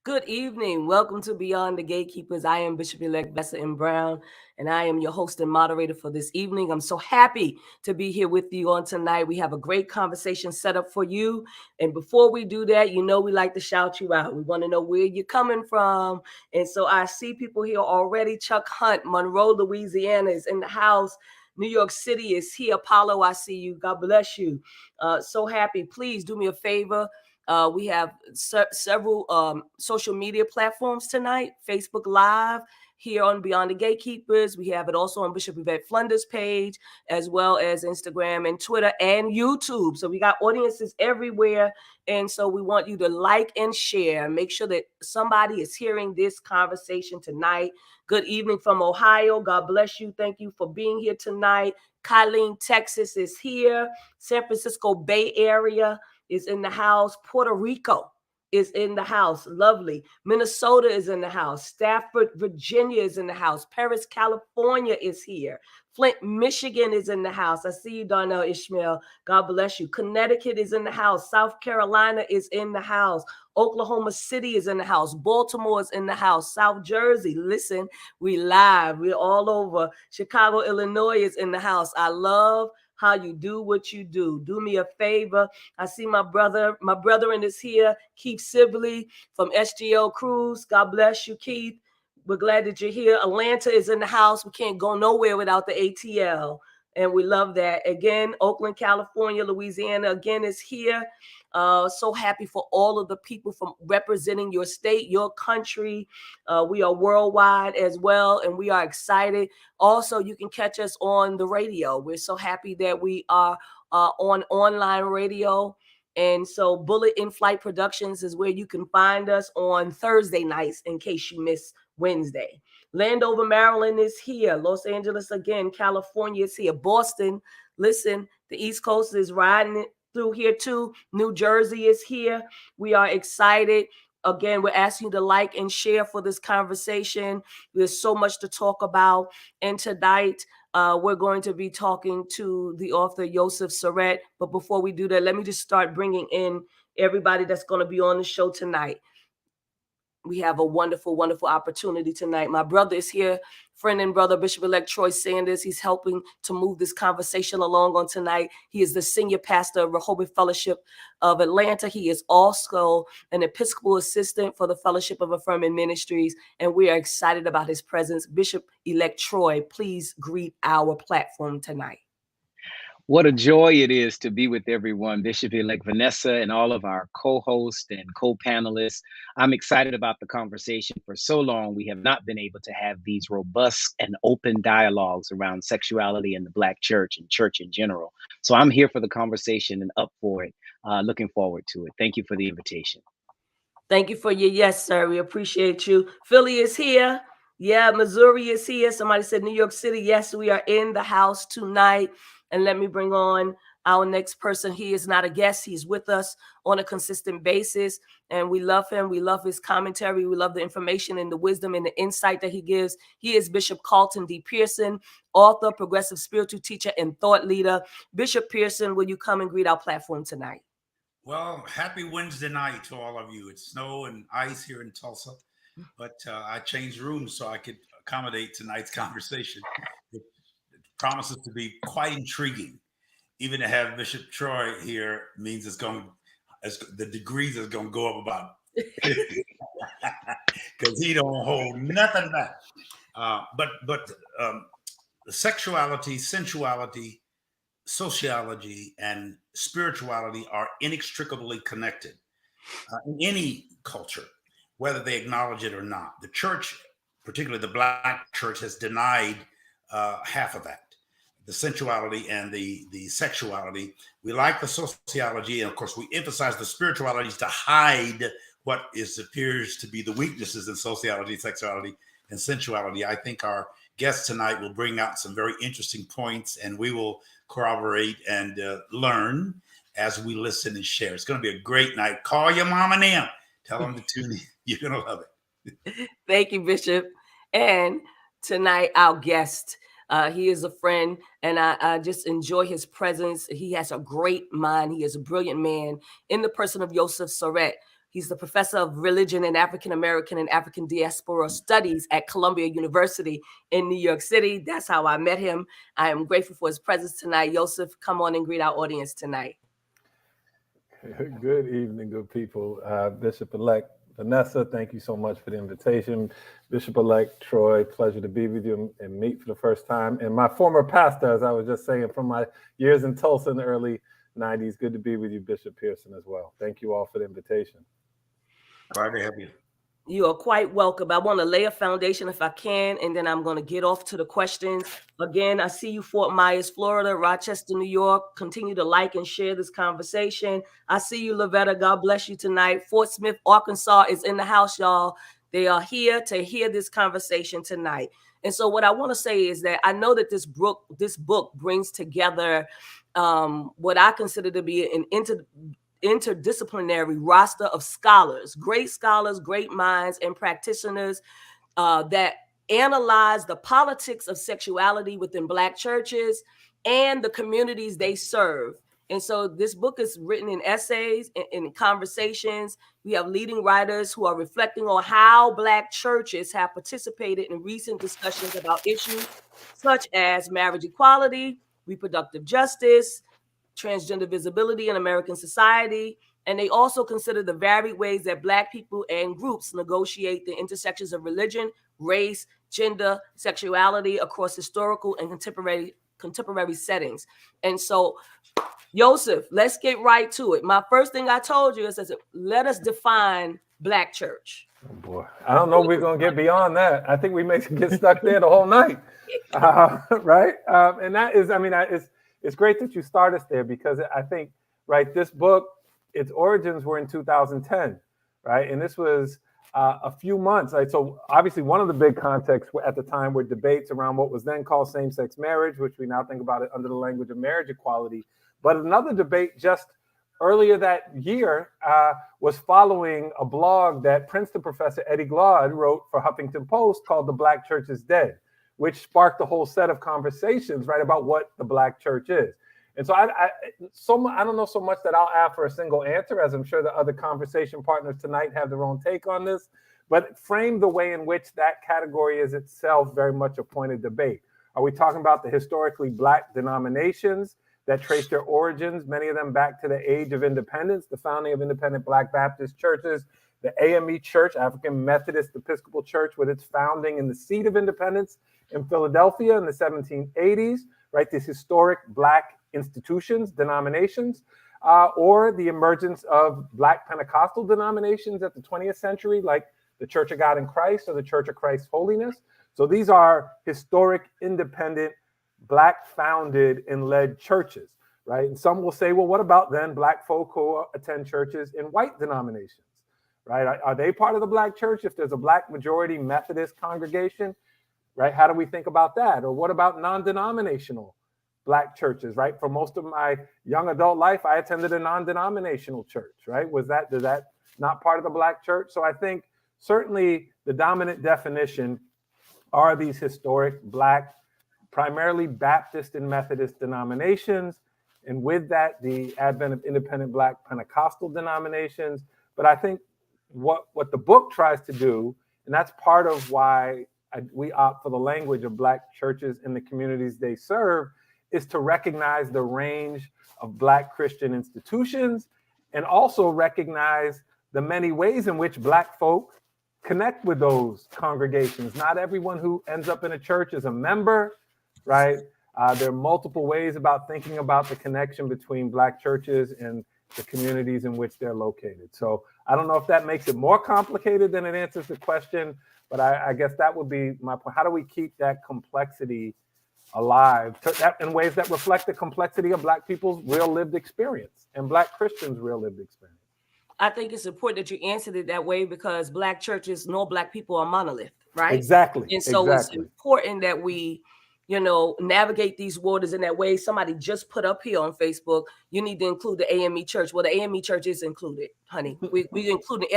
Good evening. Welcome to Beyond the Gatekeepers. I am Bishop-elect Vanessa Brown, and I am your host and moderator for this evening. I'm so happy to be here with you on tonight. We have a great conversation set up for you. And before we do that, you know we like to shout you out. We want to know where you're coming from. And so I see people here already. Chuck Hunt, Monroe, Louisiana is in the house. New York City is here. Apollo, I see you. God bless you. So happy. Please do me a favor. We have several social media platforms tonight. Facebook Live here on Beyond the Gatekeepers. We have it also on Bishop Yvette Flunder's page, as well as Instagram and Twitter and YouTube. So we got audiences everywhere. And so we want you to like and share. Make sure that somebody is hearing this conversation tonight. Good evening from Ohio. God bless you. Thank you for being here tonight. Colleen, Texas is here. San Francisco Bay Area is in the house. Puerto Rico is in the house. Lovely. Minnesota is in the house. Stafford, Virginia is in the house. Paris, California is here. Flint, Michigan is in the house. I see you, Darnell Ishmael. God bless you. Connecticut is in the house. South Carolina is in the house. Oklahoma City is in the house. Baltimore is in the house. South Jersey, listen, we live. We're all over. Chicago, Illinois is in the house. I love how you do what you do. Do me a favor. I see my brethren is here, Keith Sibley from SGL Cruise. God bless you, Keith. We're glad that you're here. Atlanta is in the house. We can't go nowhere without the ATL. And we love that. Again, Oakland, California, Louisiana, again, is here. So happy for all of the people from representing your state, your country. We are worldwide as well, and we are excited. Also, you can catch us on the radio. We're so happy that we are on online radio. And so Bullet in Flight Productions is where you can find us on Thursday nights in case you miss Wednesday. Landover, Maryland is here. Los Angeles again. California is here. Boston, listen, the East Coast is riding through here too. New Jersey is here. We are excited. Again, we're asking you to like and share for this conversation. There's so much to talk about. And tonight, we're going to be talking to the author, Josef Sorett. But before we do that, let me just start bringing in everybody that's going to be on the show tonight. We have a wonderful, wonderful opportunity tonight. My brother is here, friend and brother, Bishop-elect Troy Sanders. He's helping to move this conversation along on tonight. He is the senior pastor of Rehoboth Fellowship of Atlanta. He is also an Episcopal assistant for the Fellowship of Affirming Ministries, and we are excited about his presence. Bishop-elect Troy, please greet our platform tonight. What a joy it is to be with everyone, Bishop-elect Vanessa and all of our co-hosts and co-panelists. I'm excited about the conversation. For so long, we have not been able to have these robust and open dialogues around sexuality in the Black church and church in general. So I'm here for the conversation and up for it. Looking forward to it. Thank you for the invitation. Thank you for your yes, sir. We appreciate you. Philly is here. Yeah, Missouri is here. Somebody said New York City. Yes, we are in the house tonight. And let me bring on our next person. He is not a guest. He's with us on a consistent basis. And we love him. We love his commentary. We love the information and the wisdom and the insight that he gives. He is Bishop Carlton D. Pearson, author, progressive spiritual teacher, and thought leader. Bishop Pearson, will you come and greet our platform tonight? Well, happy Wednesday night to all of you. It's snow and ice here in Tulsa, but I changed rooms so I could accommodate tonight's conversation. It promises to be quite intriguing. Even to have Bishop Troy here means the degrees is going to go up about 50 because he don't hold nothing back. But sexuality, sensuality, sociology, and spirituality are inextricably connected in any culture, whether they acknowledge it or not. The church, particularly the Black church, has denied half of that, the sensuality and the sexuality. We like the sociology, and of course we emphasize the spiritualities to hide what appears to be the weaknesses in sociology, sexuality, and sensuality. I think our guest tonight will bring out some very interesting points, and we will corroborate and learn as we listen and share. It's going to be a great night. Call your mom and them. Tell them to tune in. You're going to love it. Thank you, Bishop. And tonight, our guest, he is a friend, and I just enjoy his presence. He has a great mind. He is a brilliant man in the person of Josef Sorett. He's the professor of religion and African American and African Diaspora studies at Columbia University in New York City. That's how I met him. I am grateful for his presence tonight. Josef, come on and greet our audience tonight. Good evening, good people. Bishop-elect Vanessa, thank you so much for the invitation. Bishop-elect Troy, pleasure to be with you and meet for the first time. And my former pastor, as I was just saying, from my years in Tulsa in the early 90s, good to be with you, Bishop Pearson, as well. Thank you all for the invitation. Glad to have you. You are quite welcome. I want to lay a foundation if I can, and then I'm going to get off to the questions. Again, I see you, Fort Myers, Florida, Rochester, New York. Continue to like and share this conversation. I see you, Yvette. God bless you tonight. Fort Smith, Arkansas is in the house, y'all. They are here to hear this conversation tonight. And so what I want to say is that I know that this book brings together what I consider to be an interdisciplinary roster of scholars, great minds, and practitioners that analyze the politics of sexuality within Black churches and the communities they serve. And so this book is written in essays and in conversations. We have leading writers who are reflecting on how Black churches have participated in recent discussions about issues such as marriage equality, reproductive justice, transgender visibility in American society. And they also consider the varied ways that Black people and groups negotiate the intersections of religion, race, gender, sexuality across historical and contemporary settings. And so, Josef, let's get right to it. My first thing I told you is, let us define Black church. Oh boy, I don't know if we're going to get beyond that. I think we may get stuck there the whole night, right? And that is, it's great that you start us there, because I think, right, this book its origins were in 2010, right? And this was a few months. Right? So obviously one of the big contexts at the time were debates around what was then called same-sex marriage, which we now think about it under the language of marriage equality. But another debate just earlier that year was following a blog that Princeton professor Eddie Glaude wrote for Huffington Post called "The Black Church is Dead," which sparked a whole set of conversations, right, about what the Black church is. And so I don't know so much that I'll add for a single answer, as I'm sure the other conversation partners tonight have their own take on this, but frame the way in which that category is itself very much a point of debate. Are we talking about the historically Black denominations that trace their origins, many of them back to the age of independence, the founding of independent Black Baptist churches, the AME Church, African Methodist Episcopal Church, with its founding in the seat of independence in Philadelphia in the 1780s, right? These historic Black institutions, denominations, or the emergence of Black Pentecostal denominations at the 20th century, like the Church of God in Christ or the Church of Christ Holiness. So these are historic, independent, Black founded and led churches, right? And some will say, well, what about then Black folk who attend churches in white denominations, right? Are they part of the Black church? If there's a Black majority Methodist congregation, right? How do we think about that? Or what about non-denominational Black churches, right? For most of my young adult life, I attended a non-denominational church, right? Is that not part of the Black church? So I think certainly the dominant definition are these historic Black, primarily Baptist and Methodist denominations, and with that, the advent of independent Black Pentecostal denominations. But I think what the book tries to do, and that's part of why we opt for the language of Black churches in the communities they serve, is to recognize the range of Black Christian institutions and also recognize the many ways in which Black folk connect with those congregations. Not everyone who ends up in a church is a member, right? There are multiple ways about thinking about the connection between Black churches and the communities in which they're located. So I don't know if that makes it more complicated than it answers the question, but I guess that would be my point. How do we keep that complexity alive in ways that reflect the complexity of Black people's real lived experience and Black Christians' real lived experience? I think it's important that you answered it that way because Black churches, no Black people are monolith, right? Exactly. And so it's important that we, navigate these waters in that way. Somebody just put up here on Facebook, you need to include the AME church. Well, the AME church is included, honey. We including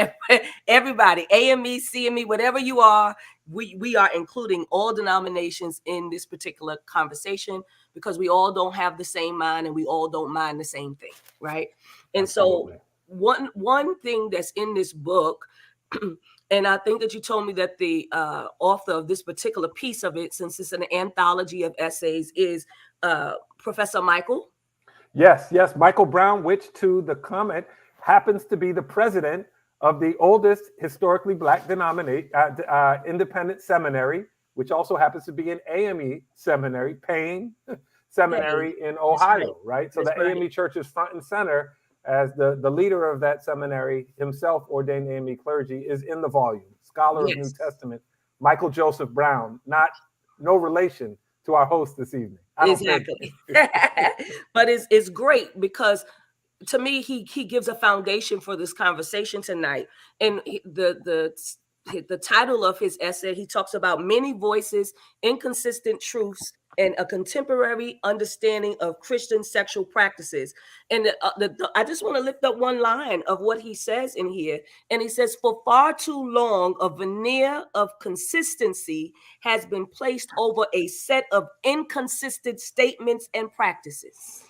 everybody, AME, CME, whatever you are, we are including all denominations in this particular conversation because we all don't have the same mind and we all don't mind the same thing, right? And Absolutely. so one thing that's in this book, and I think that you told me that the author of this particular piece of it, since it's an anthology of essays, is Professor Michael. Yes, Michael Brown, which to the comment happens to be the president of the oldest historically Black independent seminary, which also happens to be an AME seminary, Payne Seminary in Ohio, right? So the AME Church is front and center as the leader of that seminary, himself ordained AME clergy, is in the volume. Scholar of New Testament, Michael Joseph Brown, no relation to our host this evening. Exactly. But it's great because to me, he gives a foundation for this conversation tonight. And the title of his essay, he talks about many voices, inconsistent truths, and a contemporary understanding of Christian sexual practices. And I just want to lift up one line of what he says in here. And he says, for far too long, a veneer of consistency has been placed over a set of inconsistent statements and practices.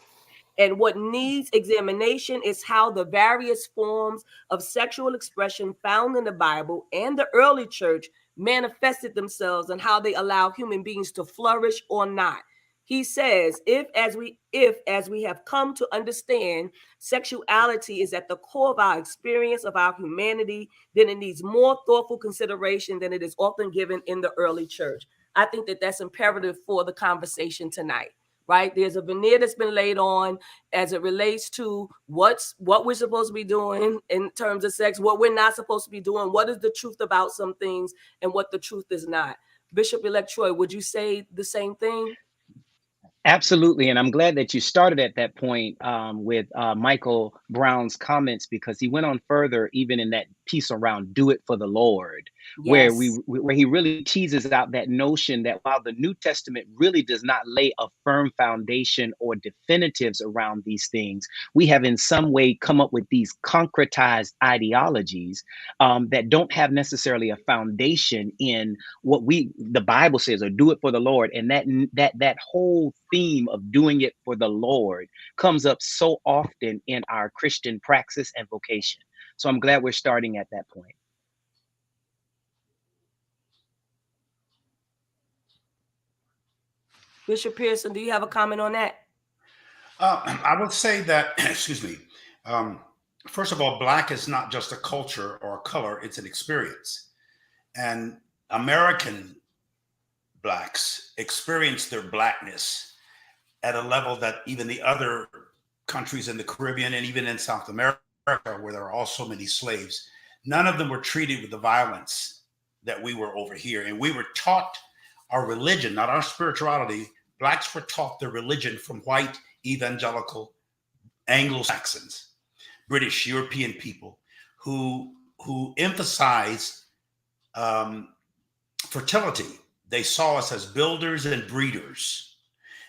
And what needs examination is how the various forms of sexual expression found in the Bible and the early church manifested themselves and how they allow human beings to flourish or not. He says, if as we have come to understand, sexuality is at the core of our experience of our humanity, then it needs more thoughtful consideration than it is often given in the early church. I think that that's imperative for the conversation tonight. Right? There's a veneer that's been laid on as it relates to what we're supposed to be doing in terms of sex, what we're not supposed to be doing, what is the truth about some things and what the truth is not. Bishop-elect Troy, would you say the same thing? Absolutely. And I'm glad that you started at that point with Michael Brown's comments, because he went on further, even in that piece around "do it for the Lord," where Yes. where he really teases out that notion that while the New Testament really does not lay a firm foundation or definitives around these things, we have in some way come up with these concretized ideologies that don't have necessarily a foundation in what the Bible says, or do it for the Lord. And that whole theme of doing it for the Lord comes up so often in our Christian praxis and vocation. So I'm glad we're starting at that point. Bishop Pearson, do you have a comment on that? I would say that, excuse me, first of all, Black is not just a culture or a color, it's an experience. And American Blacks experience their Blackness at a level that even the other countries in the Caribbean and even in South America, where there are also many slaves, none of them were treated with the violence that we were over here. And we were taught our religion, not our spirituality. Blacks were taught their religion from white evangelical Anglo-Saxons, British, European people who emphasize fertility. They saw us as builders and breeders.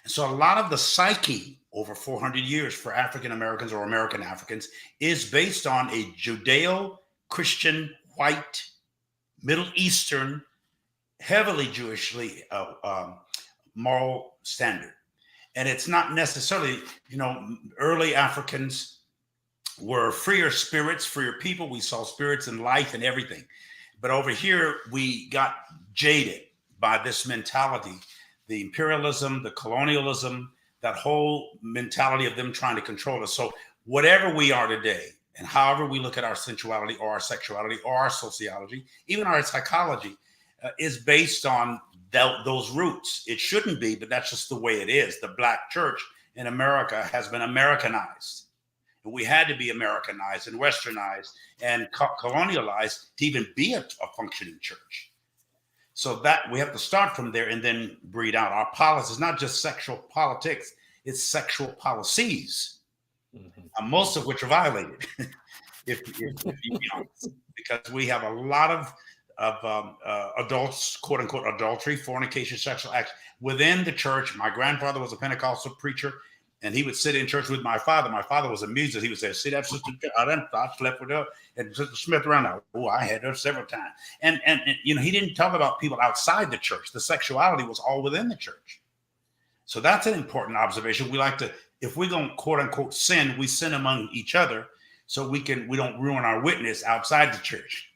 And so a lot of the psyche over 400 years for African Americans or American Africans is based on a Judeo-Christian, white, Middle Eastern, heavily Jewishly moral standard. And it's not necessarily, early Africans were freer spirits, freer people. We saw spirits in life and everything. But over here, we got jaded by this mentality, the imperialism, the colonialism, that whole mentality of them trying to control us. So whatever we are today, and however we look at our sensuality or our sexuality or our sociology, even our psychology, is based on those roots. It shouldn't be, but that's just the way it is. The Black church in America has been Americanized. And we had to be Americanized and Westernized and colonialized to even be a functioning church. So that we have to start from there and then breed out. Our policy is not just sexual politics, it's sexual policies, most of which are violated, if you be honest, because we have a lot of adults, quote unquote, adultery, fornication, sexual acts within the church. My grandfather was a Pentecostal preacher, and he would sit in church with my father. My father was amused. He would say, "See that sister? I slept with her, and Sister Smith around there. Oh, I had her several times." And he didn't talk about people outside the church. The sexuality was all within the church. So that's an important observation. We like to, if we're going to quote unquote sin, we sin among each other, so we don't ruin our witness outside the church.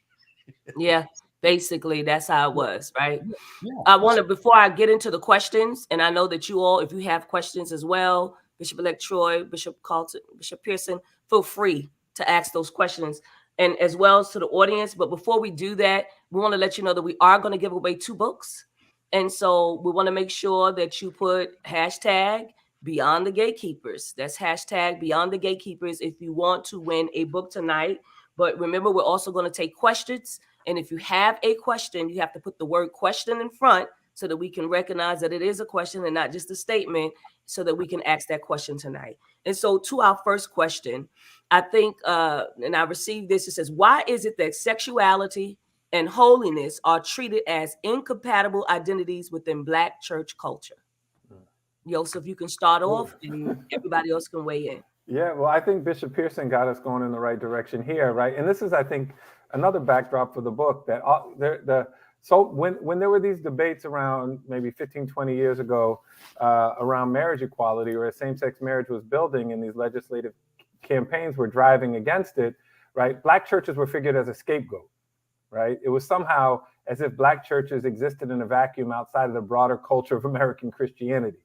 Yeah, basically that's how it was, right? Yeah. I want to, before I get into the questions, and I know that you all, if you have questions as well, Bishop-elect Troy, Bishop Carlton, Bishop Pearson, feel free to ask those questions, and as well as to the audience. But before we do that, we want to let you know that we are going to give away 2 books. And so we want to make sure that you put hashtag Beyond the Gatekeepers. That's hashtag Beyond the Gatekeepers if you want to win a book tonight. But remember, we're also going to take questions. And if you have a question, you have to put the word question in front so that we can recognize that it is a question and not just a statement, so that we can ask that question tonight. And so to our first question, I think, and I received this, it says, why is it that sexuality and holiness are treated as incompatible identities within Black church culture? Josef, you can start off and everybody else can weigh in. Yeah, well, I think Bishop Pearson got us going in the right direction here, right? And this is, I think, another backdrop for the book, that so when there were these debates around maybe 15, 20 years ago around marriage equality, or same-sex marriage was building, and these legislative campaigns were driving against it, right? Black churches were figured as a scapegoat, right? It was somehow as if Black churches existed in a vacuum outside of the broader culture of American Christianity,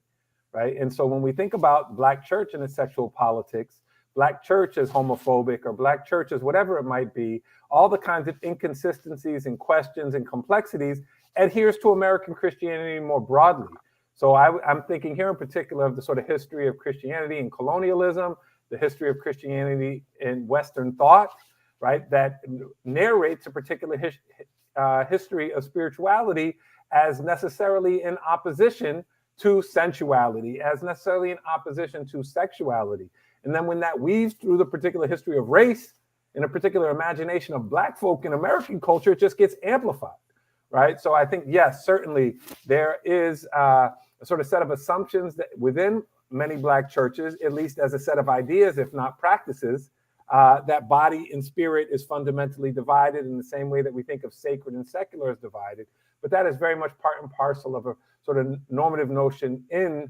right? And so when we think about Black church and its sexual politics, Black church is homophobic, or Black church is whatever it might be, all the kinds of inconsistencies and questions and complexities adheres to American Christianity more broadly. So I'm thinking here in particular of the sort of history of Christianity and colonialism, the history of Christianity in Western thought, right, that narrates a particular history of spirituality as necessarily in opposition to sensuality as necessarily in opposition to sexuality. And then when that weaves through the particular history of race, in a particular imagination of Black folk in American culture, it just gets amplified, right? So I think, yes, certainly there is a sort of set of assumptions that within many Black churches, at least as a set of ideas, if not practices, that body and spirit is fundamentally divided in the same way that we think of sacred and secular as divided. But that is very much part and parcel of a sort of normative notion in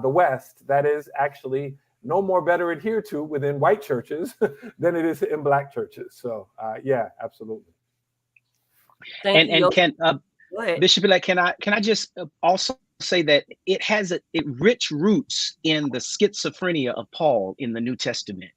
the West that is actually no more better adhered to within white churches than it is in Black churches. So yeah, absolutely. Thank you. Can Bishop-elect, can I just also say that it has rich roots in the schizophrenia of Paul in the New Testament,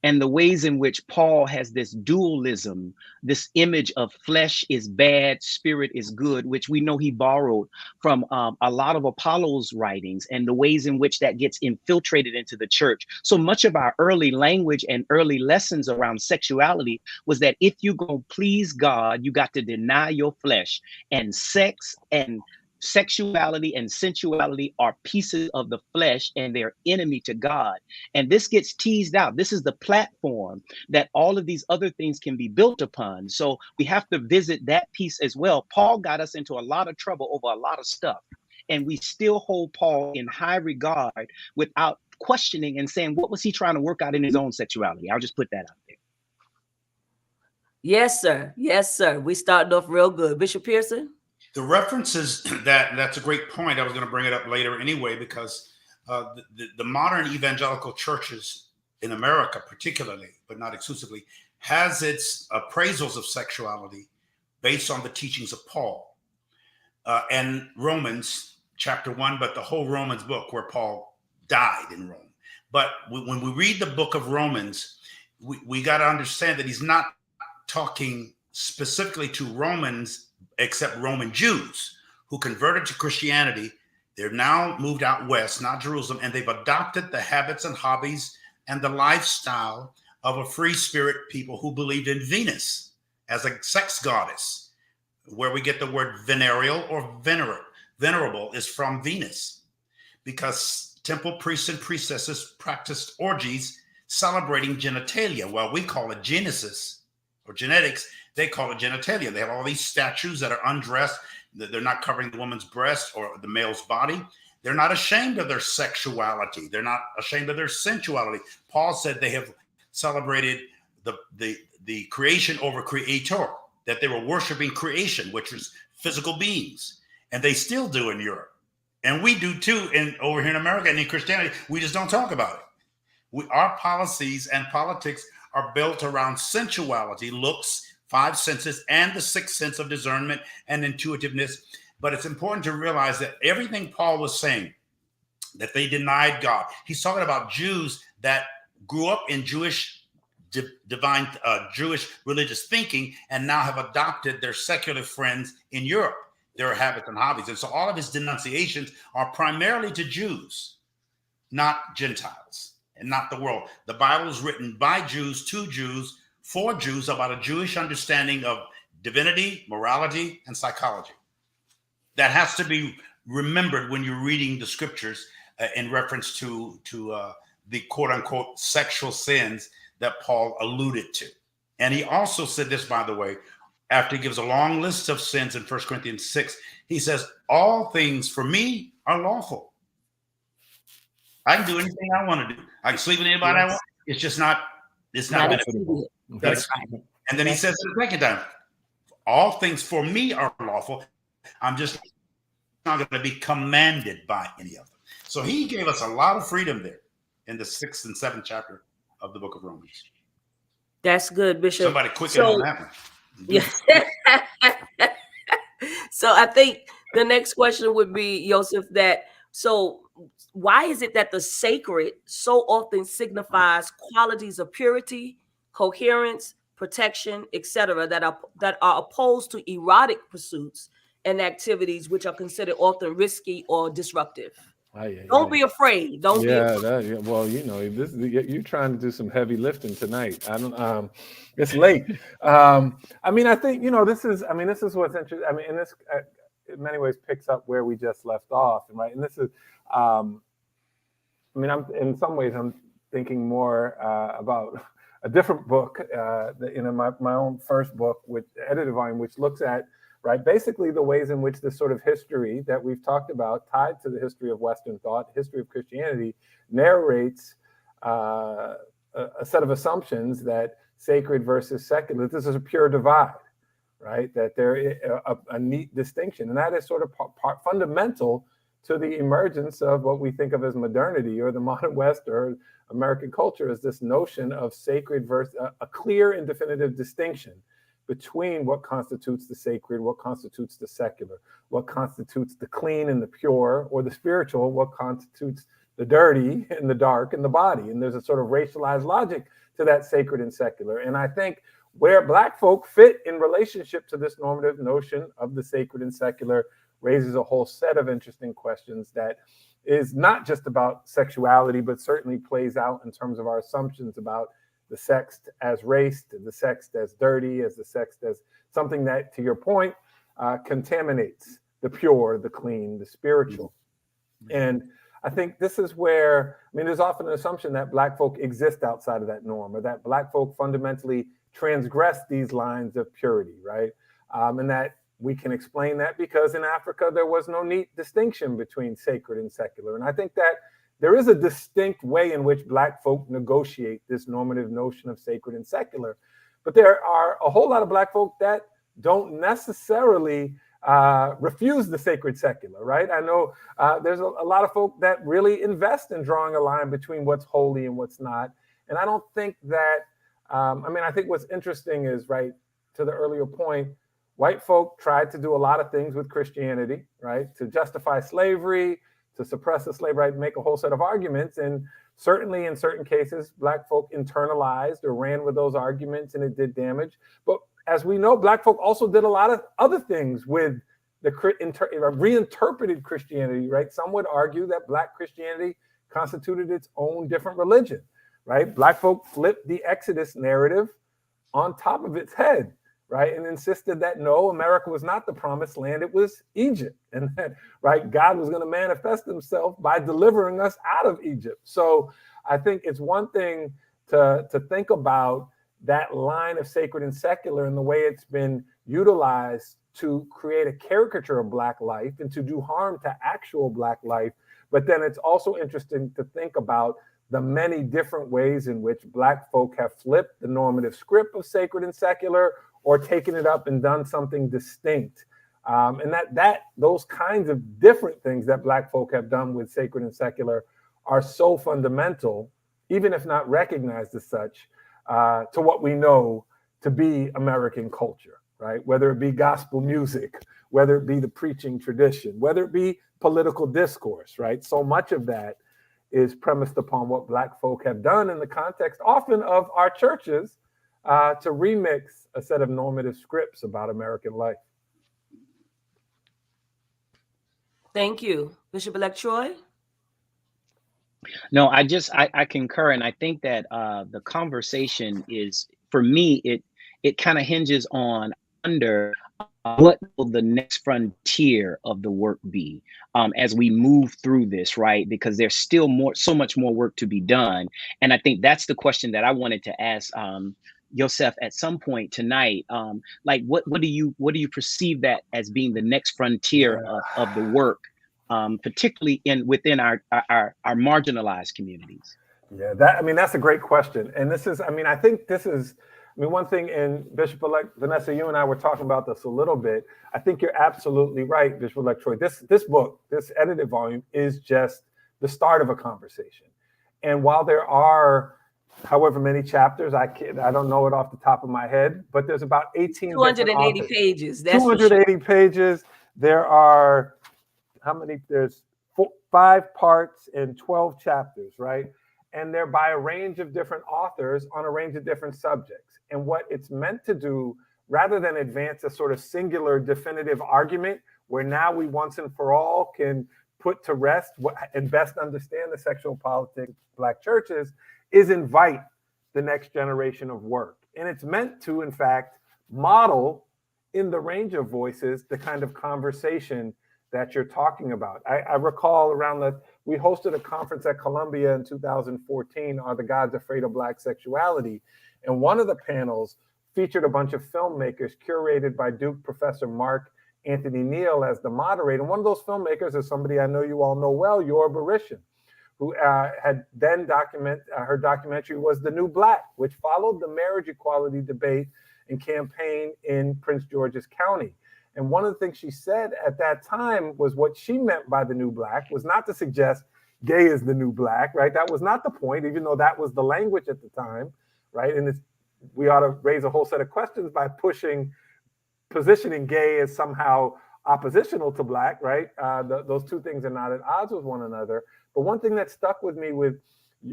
and the ways in which Paul has this dualism, this image of flesh is bad, spirit is good, which we know he borrowed from a lot of Apollo's writings, and the ways in which that gets infiltrated into the church. So much of our early language and early lessons around sexuality was that if you go please God, you got to deny your flesh, and sex and sexuality and sensuality are pieces of the flesh and they're enemy to God. And this gets teased out. This is the platform that all of these other things can be built upon. So we have to visit that piece as well. Paul got us into a lot of trouble over a lot of stuff, and we still hold Paul in high regard without questioning and saying, what was he trying to work out in his own sexuality? I'll just put that out there. Yes, sir. Yes, sir. We started off real good. Bishop Pearson? The references, that's a great point. I was going to bring it up later anyway, because the modern evangelical churches in America particularly, but not exclusively, has its appraisals of sexuality based on the teachings of Paul and Romans chapter 1, but the whole Romans book where Paul died in Rome. But when we read the book of Romans, we got to understand that he's not talking specifically to Romans, except Roman Jews who converted to Christianity. They're now moved out west, not Jerusalem, and they've adopted the habits and hobbies and the lifestyle of a free spirit people who believed in Venus as a sex goddess, where we get the word venereal or venerable is from Venus, because temple priests and priestesses practiced orgies celebrating genitalia. Well, we call it Genesis or genetics. They call it genitalia. They have all these statues that are undressed. They're not covering the woman's breast or the male's body. They're not ashamed of their sexuality. They're not ashamed of their sensuality. Paul said they have celebrated the creation over creator, that they were worshiping creation, which was physical beings. And they still do in Europe. And we do too over here in America and in Christianity. We just don't talk about it. Our policies and politics are built around sensuality, looks, 5 senses, and the 6th sense of discernment and intuitiveness. But it's important to realize that everything Paul was saying, that they denied God. He's talking about Jews that grew up in Jewish Jewish religious thinking and now have adopted their secular friends in Europe, their habits and hobbies. And so all of his denunciations are primarily to Jews, not Gentiles, and not the world. The Bible is written by Jews, to Jews, for Jews, about a Jewish understanding of divinity, morality, and psychology. That has to be remembered when you're reading the scriptures in reference to the quote-unquote sexual sins that Paul alluded to. And he also said this, by the way, after he gives a long list of sins in 1 Corinthians 6, he says, all things for me are lawful. I can do anything I want to do. I can sleep with anybody I want. It's just not beneficial. That's right. And then he says it the second time, all things for me are lawful. I'm just not going to be commanded by any of them. So he gave us a lot of freedom there in the 6th and 7th chapter of the book of Romans. That's good, Bishop. Somebody quicken on that one. Yeah. So I think the next question would be, Josef, so why is it that the sacred so often signifies qualities of purity, coherence, protection, etc., that are opposed to erotic pursuits and activities which are considered often risky or disruptive? Don't be afraid. Don't be afraid. Well, you know, you're trying to do some heavy lifting tonight. I don't. It's late. I mean, I think, you know, this is what's interesting. I mean, and in many ways picks up where we just left off, right? And this is, I mean, in some ways I'm thinking more about a different book, my own first book, with edited volume, which looks at, right, basically the ways in which this sort of history that we've talked about, tied to the history of Western thought, history of Christianity, narrates a set of assumptions that sacred versus secular, this is a pure divide, right? That there is a neat distinction, and that is sort of fundamental to the emergence of what we think of as modernity or the modern West or American culture, is this notion of sacred versus a clear and definitive distinction between what constitutes the sacred, what constitutes the secular, what constitutes the clean and the pure, or the spiritual, what constitutes the dirty and the dark and the body. And there's a sort of racialized logic to that sacred and secular. And I think where Black folk fit in relationship to this normative notion of the sacred and secular raises a whole set of interesting questions that is not just about sexuality, but certainly plays out in terms of our assumptions about the sex as race, the sex as dirty, as the sex as something that, to your point, contaminates the pure, the clean, the spiritual. And I think this is where, I mean, there's often an assumption that Black folk exist outside of that norm, or that Black folk fundamentally transgress these lines of purity, right? And that we can explain that because in Africa, there was no neat distinction between sacred and secular. And I think that there is a distinct way in which Black folk negotiate this normative notion of sacred and secular. But there are a whole lot of Black folk that don't necessarily refuse the sacred secular, right? I know there's a lot of folk that really invest in drawing a line between what's holy and what's not. And I don't think that, I think what's interesting is, right, to the earlier point, white folk tried to do a lot of things with Christianity, right, to justify slavery, to suppress the slave right, make a whole set of arguments. And certainly in certain cases, Black folk internalized or ran with those arguments, and it did damage. But as we know, Black folk also did a lot of other things with the reinterpreted Christianity, right? Some would argue that Black Christianity constituted its own different religion, right? Black folk flipped the Exodus narrative on top of its head, right? And insisted that no, America was not the promised land, it was Egypt. And that, right, God was going to manifest himself by delivering us out of Egypt. So I think it's one thing to think about that line of sacred and secular and the way it's been utilized to create a caricature of Black life and to do harm to actual Black life. But then it's also interesting to think about the many different ways in which Black folk have flipped the normative script of sacred and secular, or taken it up and done something distinct. And that those kinds of different things that Black folk have done with sacred and secular are so fundamental, even if not recognized as such, to what we know to be American culture, right? Whether it be gospel music, whether it be the preaching tradition, whether it be political discourse, right? So much of that is premised upon what Black folk have done in the context often of our churches, to remix a set of normative scripts about American life. Thank you. Bishop-elect Troy? No, I concur. And I think that the conversation is, for me, it kind of hinges on under what will the next frontier of the work be as we move through this, right? Because there's still so much more work to be done. And I think that's the question that I wanted to ask Josef at some point tonight. Like, what do you perceive that as being the next frontier of the work, particularly within our marginalized communities? Yeah, that's a great question. And this is, I think this is, one thing, and Bishop-elect Vanessa, you and I were talking about this a little bit. I think you're absolutely right, Bishop-elect Troy. This book, this edited volume, is just the start of a conversation. And while there are however many chapters, I don't know it off the top of my head, but there's about 280 pages. That's 280 pages. There are, how many? There's 5 parts and 12 chapters, right? And they're by a range of different authors on a range of different subjects. And what it's meant to do, rather than advance a sort of singular definitive argument where now we once and for all can put to rest and best understand the sexual politics of Black churches, is invite the next generation of work. And it's meant to, in fact, model in the range of voices, the kind of conversation that you're talking about. I recall we hosted a conference at Columbia in 2014, Are the Gods Afraid of Black Sexuality? And one of the panels featured a bunch of filmmakers curated by Duke professor Mark Anthony Neal as the moderator. And one of those filmmakers is somebody I know you all know well, Yor Barishan, who had then her documentary was The New Black, which followed the marriage equality debate and campaign in Prince George's County. And one of the things she said at that time was what she meant by the new black was not to suggest gay is the new black, right? That was not the point, even though that was the language at the time, right? And we ought to raise a whole set of questions by positioning gay as somehow oppositional to black, right? Those two things are not at odds with one another. But one thing that stuck with me with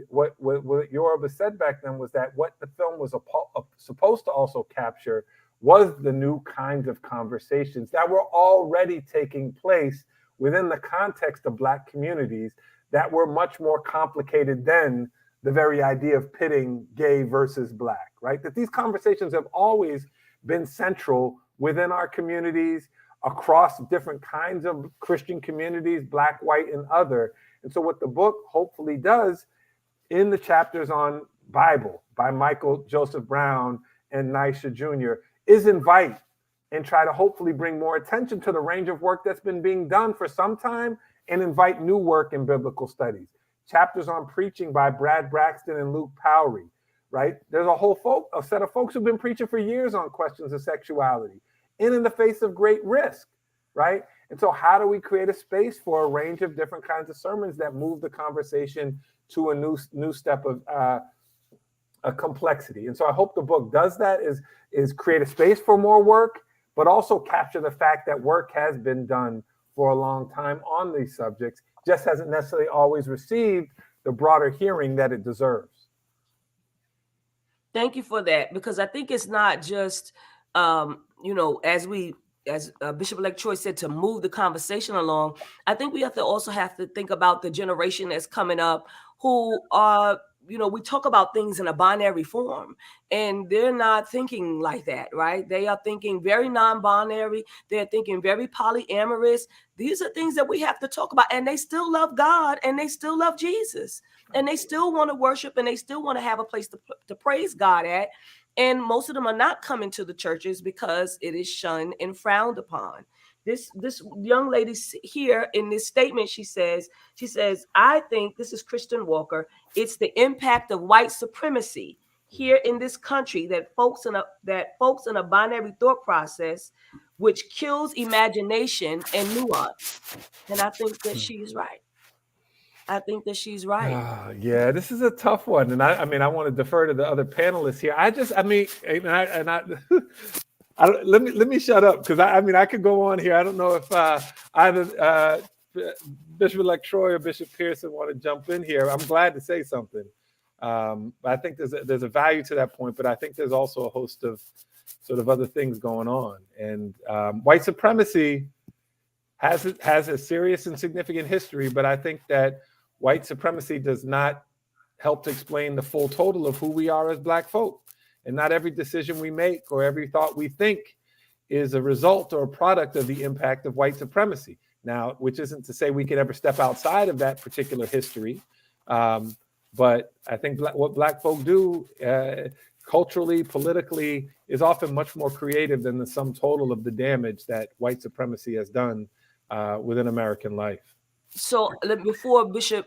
what Yoruba said back then was that what the film was supposed to also capture was the new kinds of conversations that were already taking place within the context of Black communities that were much more complicated than the very idea of pitting gay versus Black, right? That these conversations have always been central within our communities, across different kinds of Christian communities, Black, white, and other. And so what the book hopefully does in the chapters on Bible by Michael Joseph Brown and Nisha Jr. is invite and try to hopefully bring more attention to the range of work that's been being done for some time and invite new work in biblical studies. Chapters on preaching by Brad Braxton and Luke Powery, right? There's a set of folks who've been preaching for years on questions of sexuality and in the face of great risk, right? And so how do we create a space for a range of different kinds of sermons that move the conversation to a new step of a complexity? And so I hope the book does that, is create a space for more work, but also capture the fact that work has been done for a long time on these subjects, just hasn't necessarily always received the broader hearing that it deserves. Thank you for that, because I think it's not just, as Bishop-elect Troy said, to move the conversation along. I think we have to think about the generation that's coming up who are, we talk about things in a binary form, and they're not thinking like that, right? They are thinking very non-binary. They're thinking very polyamorous. These are things that we have to talk about, and they still love God, and they still love Jesus, and they still want to worship, and they still want to have a place to praise God at. And most of them are not coming to the churches because it is shunned and frowned upon. This young lady here in this statement, she says, I think, this is Kristen Walker, it's the impact of white supremacy here in this country that folks in a binary thought process, which kills imagination and nuance. And I think that she's right. Yeah, this is a tough one, and I want to defer to the other panelists here. Let me shut up, because I could go on here. I don't know if either Bishop-elect Troy or Bishop Pearson want to jump in here. I'm glad to say something. But I think there's a value to that point, but I think there's also a host of sort of other things going on. And white supremacy has a serious and significant history, but I think that white supremacy does not help to explain the full total of who we are as Black folk. And not every decision we make or every thought we think is a result or a product of the impact of white supremacy. Now, which isn't to say we could ever step outside of that particular history. But I think what Black folk do culturally, politically, is often much more creative than the sum total of the damage that white supremacy has done within American life. So before Bishop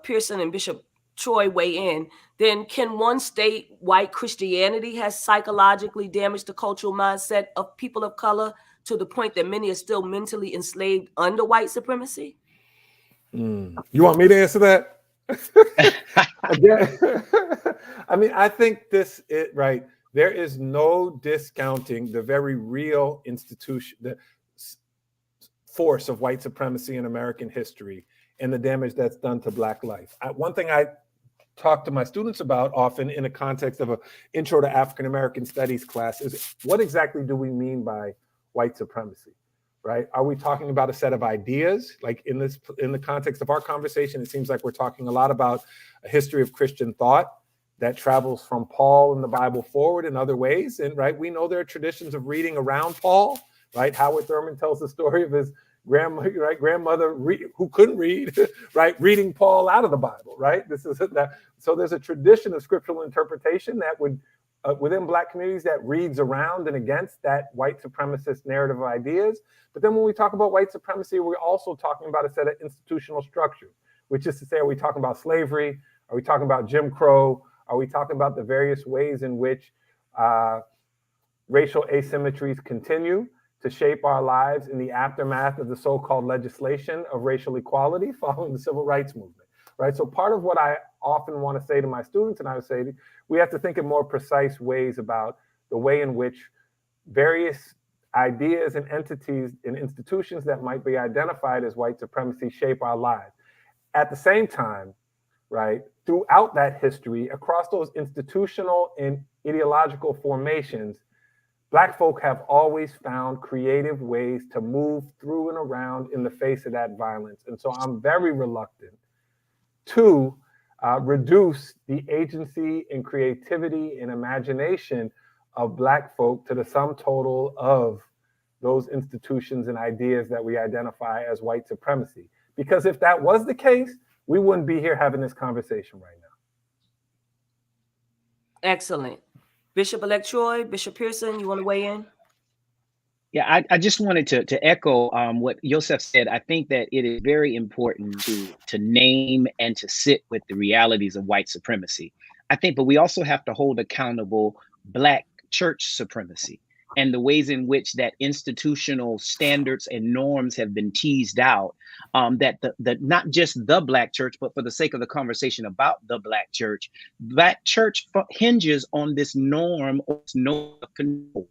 Pearson and Bishop Troy weigh in, then can one state white Christianity has psychologically damaged the cultural mindset of people of color to the point that many are still mentally enslaved under white supremacy? You want me to answer that? Again, I think right. There is no discounting the very real institution, the force of white supremacy in American history and the damage that's done to Black life. One thing I talk to my students about often in the context of an intro to African American studies class is, what exactly do we mean by white supremacy, right? Are we talking about a set of ideas? Like in the context of our conversation, it seems like we're talking a lot about a history of Christian thought that travels from Paul in the Bible forward in other ways. And right, we know there are traditions of reading around Paul, right? Howard Thurman tells the story of his grandmother who couldn't read, right, reading Paul out of the Bible, right? So there's a tradition of scriptural interpretation that would, within Black communities, that reads around and against that white supremacist narrative of ideas. But then when we talk about white supremacy, we're also talking about a set of institutional structures, which is to say, are we talking about slavery? Are we talking about Jim Crow? Are we talking about the various ways in which racial asymmetries continue to shape our lives in the aftermath of the so-called legislation of racial equality following the civil rights movement, right? So part of what I often want to say to my students, and I would say, we have to think in more precise ways about the way in which various ideas and entities and institutions that might be identified as white supremacy shape our lives. At the same time, right, throughout that history, across those institutional and ideological formations, Black folk have always found creative ways to move through and around in the face of that violence. And so I'm very reluctant to reduce the agency and creativity and imagination of Black folk to the sum total of those institutions and ideas that we identify as white supremacy. Because if that was the case, we wouldn't be here having this conversation right now. Excellent. Bishop-elect Troy, Bishop Pearson, you want to weigh in? Yeah, I just wanted to echo what Josef said. I think that it is very important to name and to sit with the realities of white supremacy. I think, but we also have to hold accountable Black church supremacy and the ways in which that institutional standards and norms have been teased out, that the not just the Black church, but for the sake of the conversation about the Black church hinges on this norm or no control.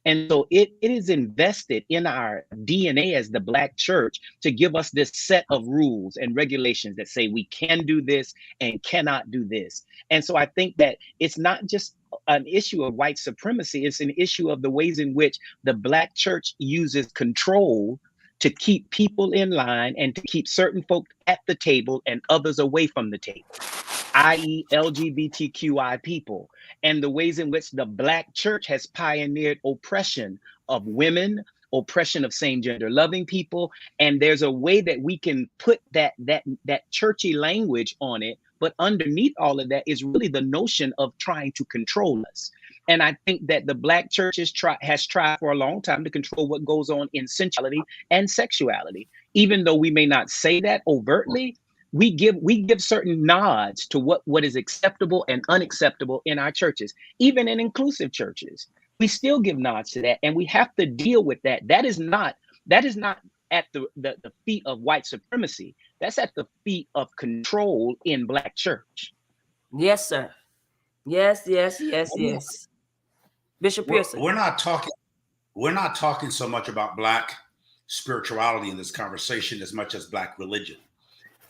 And so it is invested in our DNA as the Black church to give us this set of rules and regulations that say we can do this and cannot do this. And so I think that it's not just an issue of white supremacy, it's an issue of the ways in which the Black church uses control to keep people in line and to keep certain folk at the table and others away from the table, i.e. LGBTQI people, and the ways in which the Black church has pioneered oppression of women, oppression of same-gender loving people. And there's a way that we can put that churchy language on it, but underneath all of that is really the notion of trying to control us. And I think that the Black church has tried for a long time to control what goes on in sensuality and sexuality. Even though we may not say that overtly, we give certain nods to what is acceptable and unacceptable in our churches. Even in inclusive churches, we still give nods to that, and we have to deal with that. That is not at the feet of white supremacy. That's at the feet of control in Black church. Yes, sir. Yes. Bishop Pearson. We're not talking so much about Black spirituality in this conversation as much as Black religion.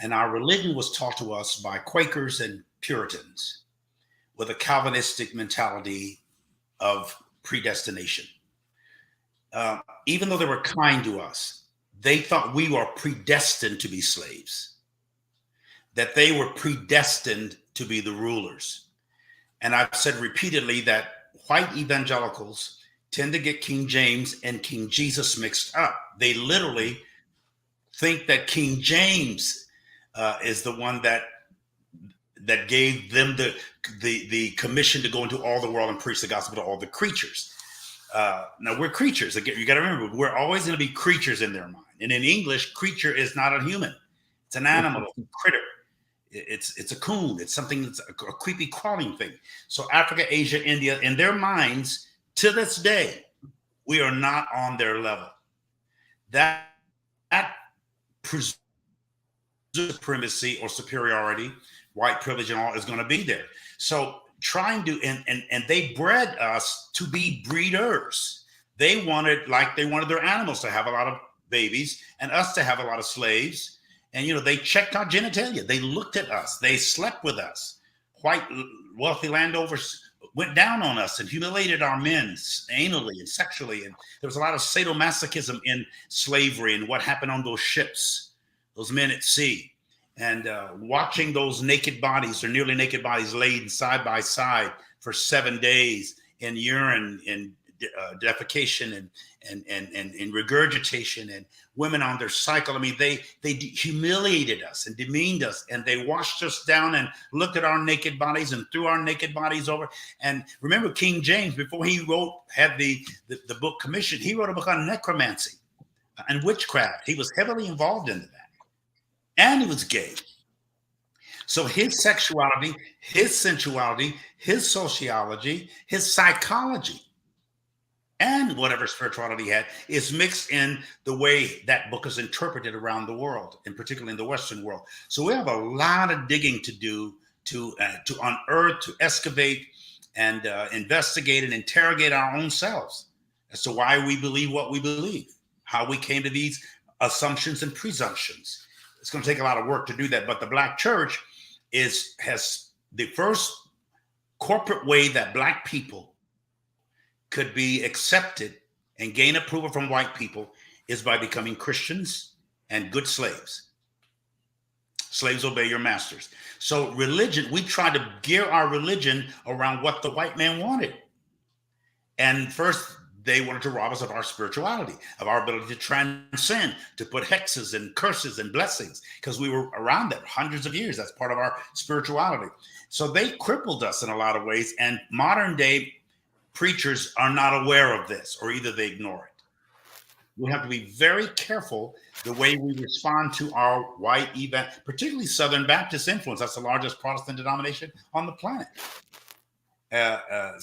And our religion was taught to us by Quakers and Puritans with a Calvinistic mentality of predestination. Even though they were kind to us, they thought we were predestined to be slaves, that they were predestined to be the rulers. And I've said repeatedly that white evangelicals tend to get King James and King Jesus mixed up. They literally think that King James is the one that gave them the commission to go into all the world and preach the gospel to all the creatures. Now we're creatures. Again, you got to remember, we're always going to be creatures in their mind. And in English, creature is not a human; it's an animal, it's a critter. It's a coon. It's something that's a creepy crawling thing. So Africa, Asia, India, in their minds, to this day, we are not on their level. That supremacy or superiority, white privilege and all is going to be there. So trying to, and they bred us to be breeders. They wanted their animals to have a lot of babies and us to have a lot of slaves. And, they checked our genitalia. They looked at us. They slept with us. White wealthy landowners went down on us and humiliated our men anally and sexually. And there was a lot of sadomasochism in slavery and what happened on those ships, those men at sea. and watching those naked bodies or nearly naked bodies laid side by side for 7 days in urine and defecation and regurgitation, and women on their cycle. I mean, they humiliated us and demeaned us, and they washed us down and looked at our naked bodies and threw our naked bodies over. And remember, King James, before he had the book commissioned, he wrote a book on necromancy and witchcraft. He was heavily involved in that, and he was gay. So his sexuality, his sensuality, his sociology, his psychology, and whatever spirituality he had is mixed in the way that book is interpreted around the world, and particularly in the Western world. So we have a lot of digging to do to unearth, to excavate, and investigate and interrogate our own selves as to why we believe what we believe, how we came to these assumptions and presumptions. It's going to take a lot of work to do that, but the Black church has the first corporate way that Black people could be accepted and gain approval from white people is by becoming Christians and good slaves. Slaves, obey your masters. So religion, we try to gear our religion around what the white man wanted. And first, they wanted to rob us of our spirituality, of our ability to transcend, to put hexes and curses and blessings, because we were around that hundreds of years. That's part of our spirituality. So they crippled us in a lot of ways, and modern day preachers are not aware of this, or either they ignore it. We have to be very careful the way we respond to our white event, particularly Southern Baptist influence. That's the largest Protestant denomination on the planet. And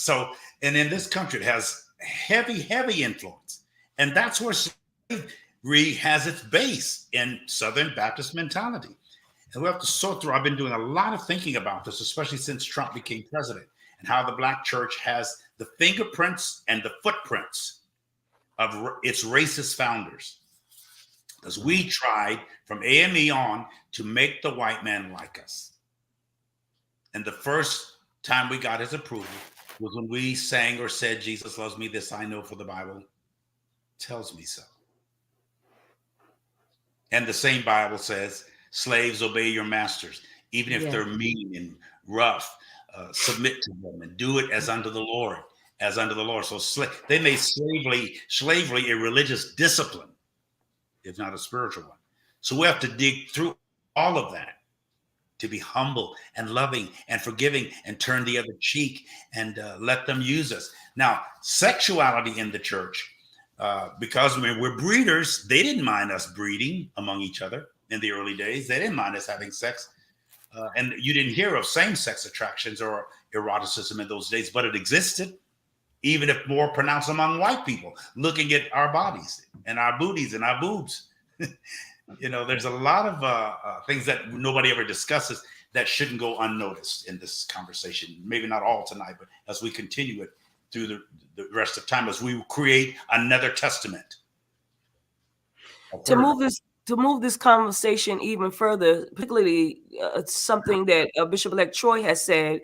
in this country, it has heavy influence. And that's where slavery has its base, in Southern Baptist mentality. And we have to sort through. I've been doing a lot of thinking about this, especially since Trump became president, and how the Black church has the fingerprints and the footprints of its racist founders. Because we tried from AME on to make the white man like us. And the first time we got his approval was when we sang or said, "Jesus loves me, this I know, for the Bible tells me so." And the same Bible says, slaves, obey your masters, even if they're mean and rough. Submit to them and do it as unto the Lord, as unto the Lord. So they made slavery a religious discipline, if not a spiritual one. So we have to dig through all of that to be humble and loving and forgiving and turn the other cheek and let them use us. Now, sexuality in the church, because we're breeders, they didn't mind us breeding among each other in the early days. They didn't mind us having sex. And you didn't hear of same-sex attractions or eroticism in those days, but it existed, even if more pronounced among white people, looking at our bodies and our booties and our boobs. There's a lot of things that nobody ever discusses that shouldn't go unnoticed in this conversation. Maybe not all tonight, but as we continue it through the rest of time, as we create another testament. To move this conversation even further, particularly something that Bishop-elect Troy has said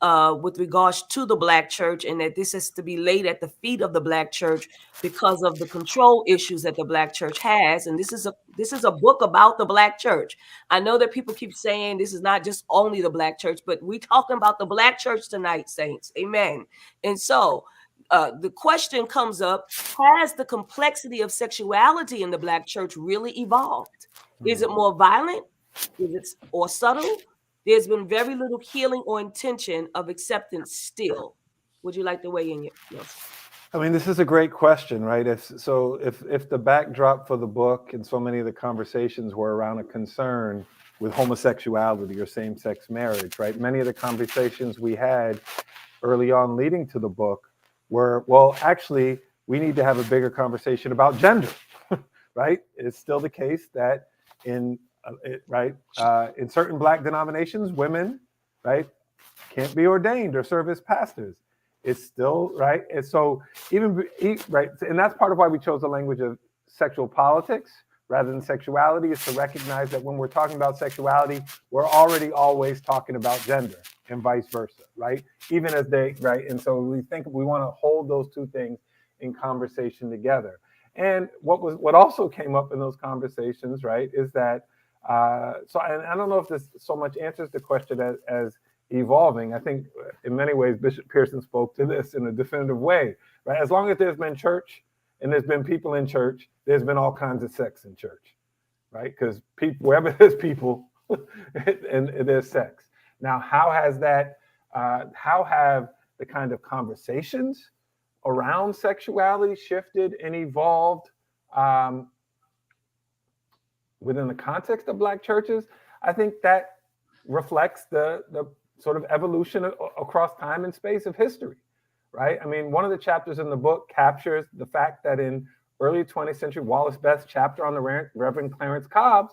with regards to the Black church, and that this has to be laid at the feet of the Black church because of the control issues that the Black church has. And this is a book about the Black church. I know that people keep saying this is not just only the Black church, but we're talking about the Black church tonight, saints. Amen. And so the question comes up, has the complexity of sexuality in the Black church really evolved? Is it more violent? Is it or subtle? There's been very little healing or intention of acceptance still. Would you like to weigh in? I mean, this is a great question, right? If the backdrop for the book and so many of the conversations were around a concern with homosexuality or same-sex marriage, right? Many of the conversations we had early on leading to the book were, well, actually, we need to have a bigger conversation about gender, right? It's still the case that in certain Black denominations, women, right, can't be ordained or serve as pastors. It's still right. And so right. And that's part of why we chose the language of sexual politics rather than sexuality, is to recognize that when we're talking about sexuality, we're already always talking about gender and vice versa, right? Even as right. And so we want to hold those two things in conversation together. And what also came up in those conversations, right, is that And I don't know if this so much answers the question as evolving. I think in many ways, Bishop Pearson spoke to this in a definitive way, right? As long as there's been church and there's been people in church, there's been all kinds of sex in church, right? Because wherever there's people and there's sex. Now, how have the kind of conversations around sexuality shifted and evolved within the context of Black churches? I think that reflects the sort of evolution across time and space of history, right? I mean, one of the chapters in the book captures the fact that in early 20th century, Wallace Best's chapter on the Reverend Clarence Cobb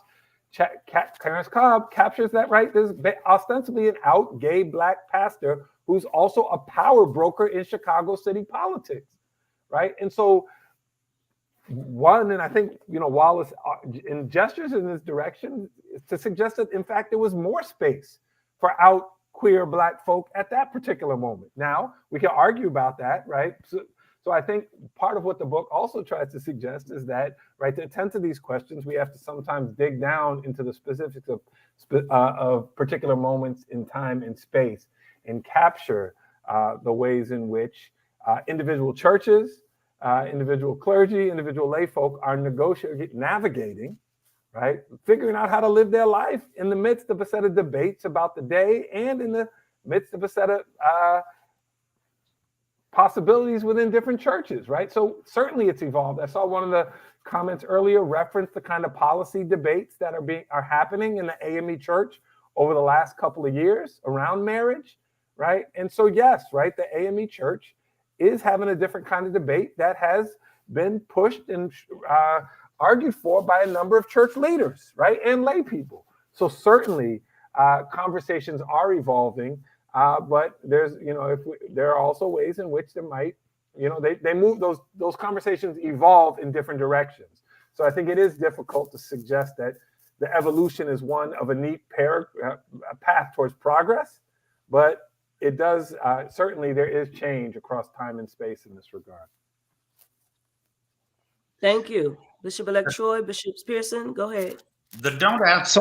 captures that, right? There's ostensibly an out gay Black pastor who's also a power broker in Chicago city politics, right? And so and I think, Wallace in gestures in this direction to suggest that, in fact, there was more space for out queer Black folk at that particular moment. Now, we can argue about that, right? So I think part of what the book also tries to suggest is that, right, to attend to these questions, we have to sometimes dig down into the specifics of particular moments in time and space and capture the ways in which individual churches, individual clergy, individual lay folk are navigating, right? Figuring out how to live their life in the midst of a set of debates about the day and in the midst of a set of possibilities within different churches, right? So certainly it's evolved. I saw one of the comments earlier reference the kind of policy debates that are happening in the AME church over the last couple of years around marriage, right? And so yes, right, the AME church is having a different kind of debate that has been pushed and argued for by a number of church leaders, right, and lay people. So certainly conversations are evolving, but there's, there are also ways in which there might, they move, those conversations evolve in different directions. So I think it is difficult to suggest that the evolution is one of a neat path towards progress, but it does, certainly there is change across time and space in this regard. Thank you. Bishop-elect Troy, Bishop Pearson, go ahead. The don't ask,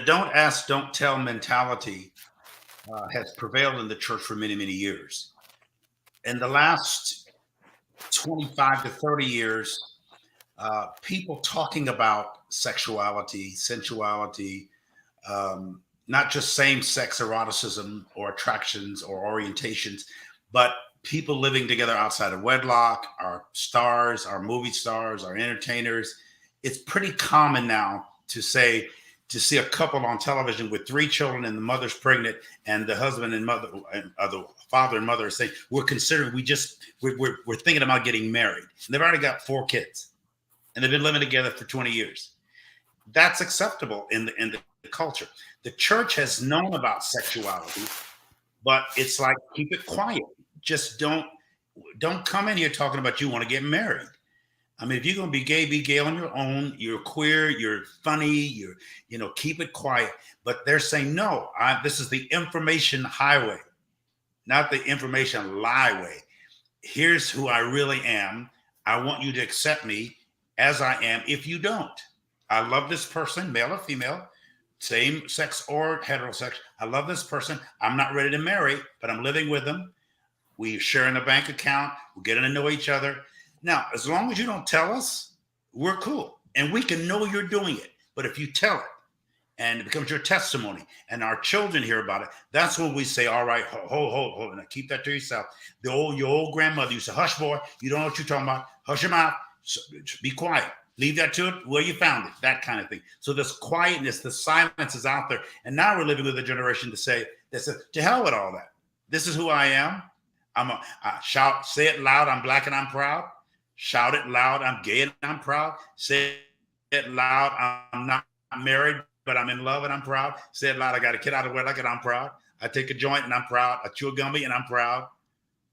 don't ask, don't tell mentality has prevailed in the church for many, many years. In the last 25 to 30 years, people talking about sexuality, sensuality, not just same-sex eroticism or attractions or orientations, but people living together outside of wedlock, our stars, our movie stars, our entertainers. It's pretty common now to see a couple on television with 3 children and the mother's pregnant and the husband and mother, the father and mother are saying, we're thinking about getting married. And they've already got 4 kids and they've been living together for 20 years. That's acceptable in the culture. The church has known about sexuality, but it's like, keep it quiet. Just don't come in here talking about you want to get married. I mean, if you're going to be gay on your own. You're queer, you're funny, keep it quiet. But they're saying, no, this is the information highway, not the information lie way. Here's who I really am. I want you to accept me as I am. If you don't, I love this person, male or female, same sex or heterosexual. I love this person. I'm not ready to marry, but I'm living with them. We're sharing a bank account. We're getting to know each other. Now, as long as you don't tell us, we're cool. And we can know you're doing it. But if you tell it and it becomes your testimony and our children hear about it, that's when we say, all right, hold. Now keep that to yourself. Your old grandmother used to, hush, boy, you don't know what you're talking about. Hush your mouth. Be quiet. Leave that to it where you found it, that kind of thing. So this quietness, the silence is out there. And now we're living with a generation that says, to hell with all that. This is who I am. Shout, say it loud, I'm Black and I'm proud. Shout it loud, I'm gay and I'm proud. Say it loud, I'm not married, but I'm in love and I'm proud. Say it loud, I got a kid out of wedlock and I'm proud. I take a joint and I'm proud. I chew a gummy and I'm proud.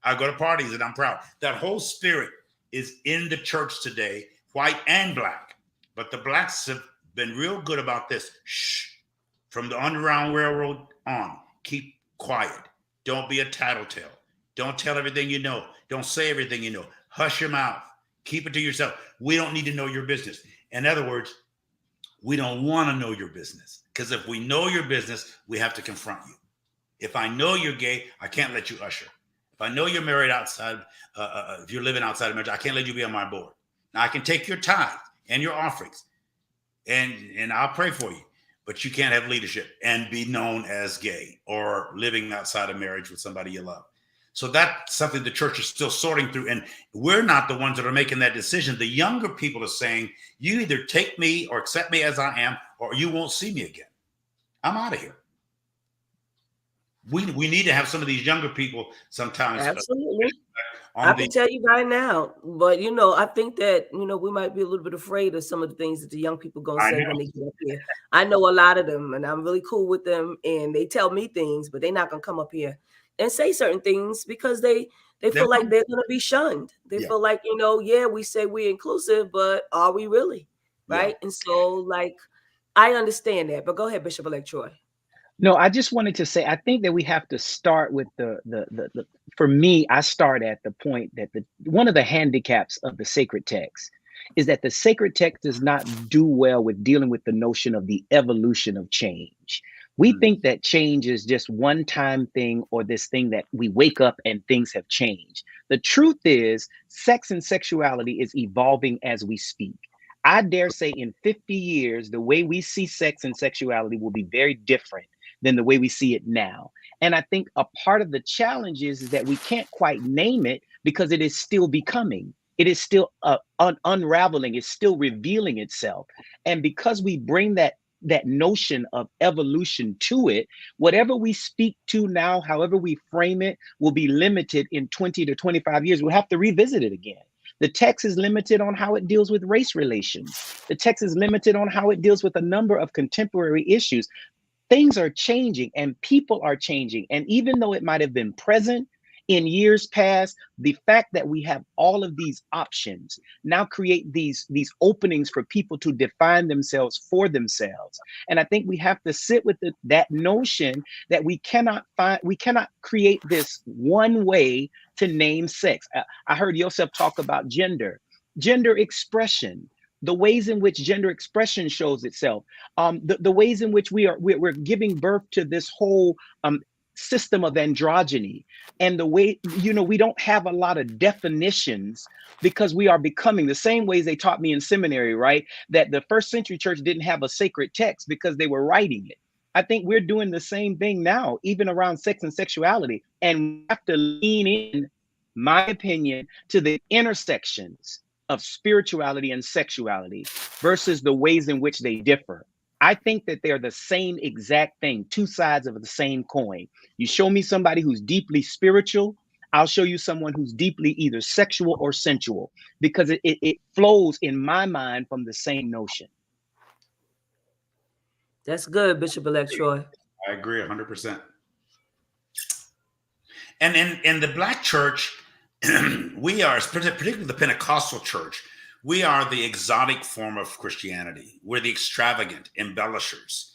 I go to parties and I'm proud. That whole spirit is in the church today, white and Black. But the Blacks have been real good about this. Shh. From the Underground Railroad on, keep quiet. Don't be a tattletale. Don't tell everything you know. Don't say everything you know. Hush your mouth. Keep it to yourself. We don't need to know your business. In other words, We don't want to know your business, because if we know your business, we have to confront you. If I know you're gay, I can't let you usher. If I know you're married outside, if you're living outside of marriage, I can't let you be on my board. Now, I can take your tithe and your offerings, and I'll pray for you, but you can't have leadership and be known as gay or living outside of marriage with somebody you love. So that's something the church is still sorting through. And we're not the ones that are making that decision. The younger people are saying, you either take me or accept me as I am, or you won't see me again. I'm out of here. We need to have some of these younger people sometimes. Absolutely. I can tell you right now, but I think that we might be a little bit afraid of some of the things that the young people gonna say when they get up here. I know a lot of them, and I'm really cool with them, and they tell me things, but they're not gonna come up here and say certain things because they feel like they're gonna be shunned. They feel like we say we're inclusive, but are we really? Right? And so, I understand that, but go ahead, Bishop-elect Troy. No, I just wanted to say, I think that we have to start with the for me, I start at the point that one of the handicaps of the sacred text is that the sacred text does not do well with dealing with the notion of the evolution of change. We think that change is just one time thing, or this thing that we wake up and things have changed. The truth is, sex and sexuality is evolving as we speak. I dare say in 50 years, the way we see sex and sexuality will be very different than the way we see it now. And I think a part of the challenge is that we can't quite name it because it is still becoming. It is still unraveling. It's still revealing itself. And because we bring that notion of evolution to it, whatever we speak to now, however we frame it, will be limited in 20 to 25 years. We'll have to revisit it again. The text is limited on how it deals with race relations. The text is limited on how it deals with a number of contemporary issues. Things are changing and people are changing. And even though it might have been present in years past, the fact that we have all of these options now create these openings for people to define themselves for themselves. And I think we have to sit with that notion that we cannot create this one way to name sex. I heard Josef talk about gender expression. The ways in which gender expression shows itself, the ways in which we're giving birth to this whole system of androgyny, and the way we don't have a lot of definitions because we are becoming the same ways they taught me in seminary, right? That the first century church didn't have a sacred text because they were writing it. I think we're doing the same thing now, even around sex and sexuality, and we have to lean in, my opinion, to the intersections of spirituality and sexuality versus the ways in which they differ. I think that they're the same exact thing, two sides of the same coin. You show me somebody who's deeply spiritual, I'll show you someone who's deeply either sexual or sensual, because it flows in my mind from the same notion. That's good, Bishop-elect Troy. I agree 100%. And in the Black church, we are, particularly the Pentecostal church, we are the exotic form of Christianity. We're the extravagant embellishers.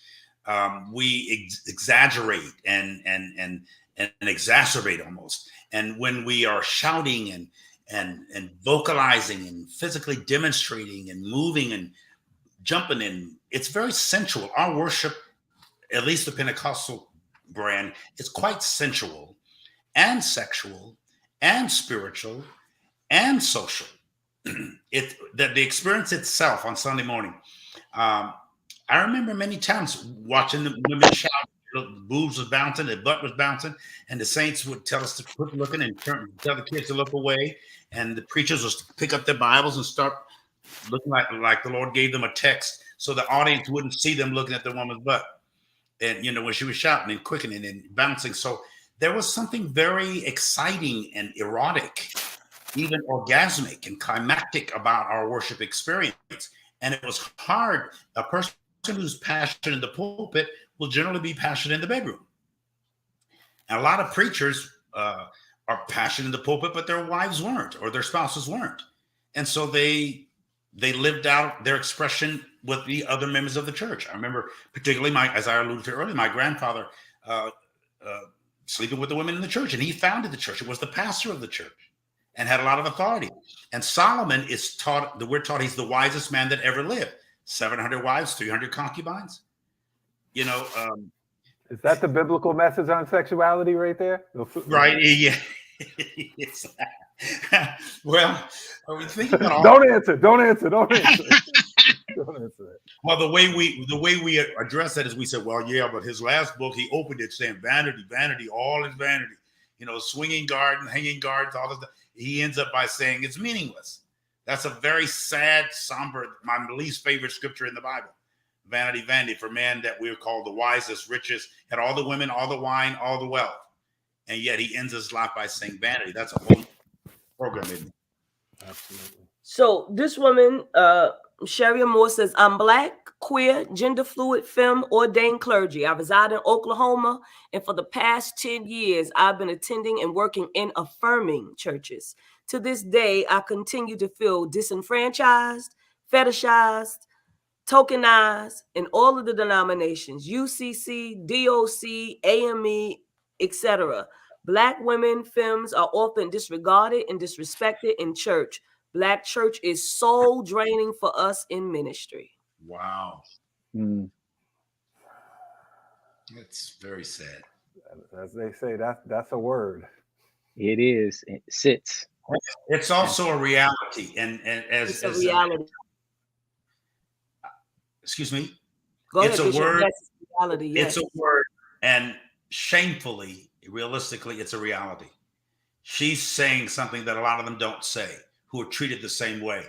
We exaggerate and exacerbate almost. And when we are shouting and vocalizing and physically demonstrating and moving and jumping in, it's very sensual. Our worship, at least the Pentecostal brand, is quite sensual and sexual and spiritual and social. The experience itself on Sunday morning. I remember many times watching the women shout, the boobs was bouncing, the butt was bouncing, and the saints would tell us to quit looking and tell the kids to look away, and the preachers was to pick up their Bibles and start looking like the Lord gave them a text, so the audience wouldn't see them looking at the woman's butt. And when she was shouting and quickening and bouncing, so there was something very exciting and erotic, even orgasmic and climactic about our worship experience. And it was hard. A person who's passionate in the pulpit will generally be passionate in the bedroom. And a lot of preachers are passionate in the pulpit, but their wives weren't, or their spouses weren't. And so they lived out their expression with the other members of the church. I remember particularly as I alluded to earlier, my grandfather sleeping with the women in the church, and he founded the church. It was the pastor of the church and had a lot of authority. And Solomon we're taught he's the wisest man that ever lived. 700 wives, 300 concubines. You know, Is that the biblical message on sexuality right there? right? Yeah. Well, are we thinking about all? Don't answer. Don't answer. Don't answer. Don't answer that. Well, the way we address that is we said, well, yeah, but his last book, he opened it saying vanity, vanity, all is vanity. You know, swinging garden, hanging gardens, all this stuff. He ends up by saying it's meaningless. That's a very sad, somber, my least favorite scripture in the Bible. Vanity, vanity, for man that we're called the wisest, richest, had all the women, all the wine, all the wealth. And yet he ends his life by saying vanity. That's a whole program, isn't it? Absolutely. So this woman, Sherry Moore, says, I'm Black, queer, gender fluid, femme, ordained clergy. I reside in Oklahoma, and for the past 10 years, I've been attending and working in affirming churches. To this day, I continue to feel disenfranchised, fetishized, tokenized in all of the denominations, UCC, DOC, AME, etc. Black women, femmes are often disregarded and disrespected in church. Black church is soul draining for us in ministry. Wow. Mm. It's very sad. As they say, that's a word. It is. It sits. It's also a reality. And as It's a reality. Excuse me. Go It's ahead, a Bishop. word. Yes, it's a reality. Yes. It's a word. And shamefully, realistically, it's a reality. She's saying something that a lot of them don't say, who are treated the same way.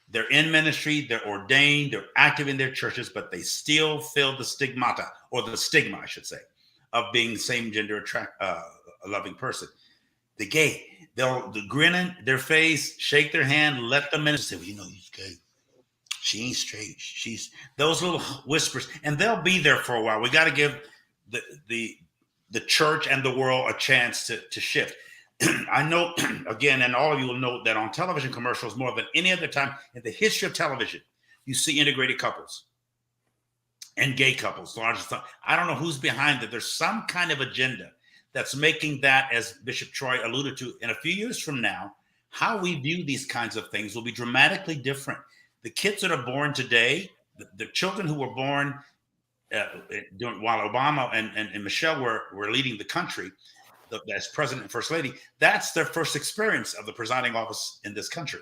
They're in ministry, they're ordained, they're active in their churches, but they still feel the stigmata, or the stigma, I should say, of being the same gender a loving person. The gay, they'll grin in their face, shake their hand, let the minister say, well, you know, he's gay. She ain't straight. She's those little whispers, and they'll be there for a while. We got to give the church and the world a chance to shift. I know, again, and all of you will know that on television commercials, more than any other time in the history of television, you see integrated couples and gay couples. I don't know who's behind it. There's some kind of agenda that's making that, as Bishop Troy alluded to, in a few years from now, how we view these kinds of things will be dramatically different. The kids that are born today, the children who were born while Obama and Michelle were leading the country, as president and first lady, that's their first experience of the presiding office in this country.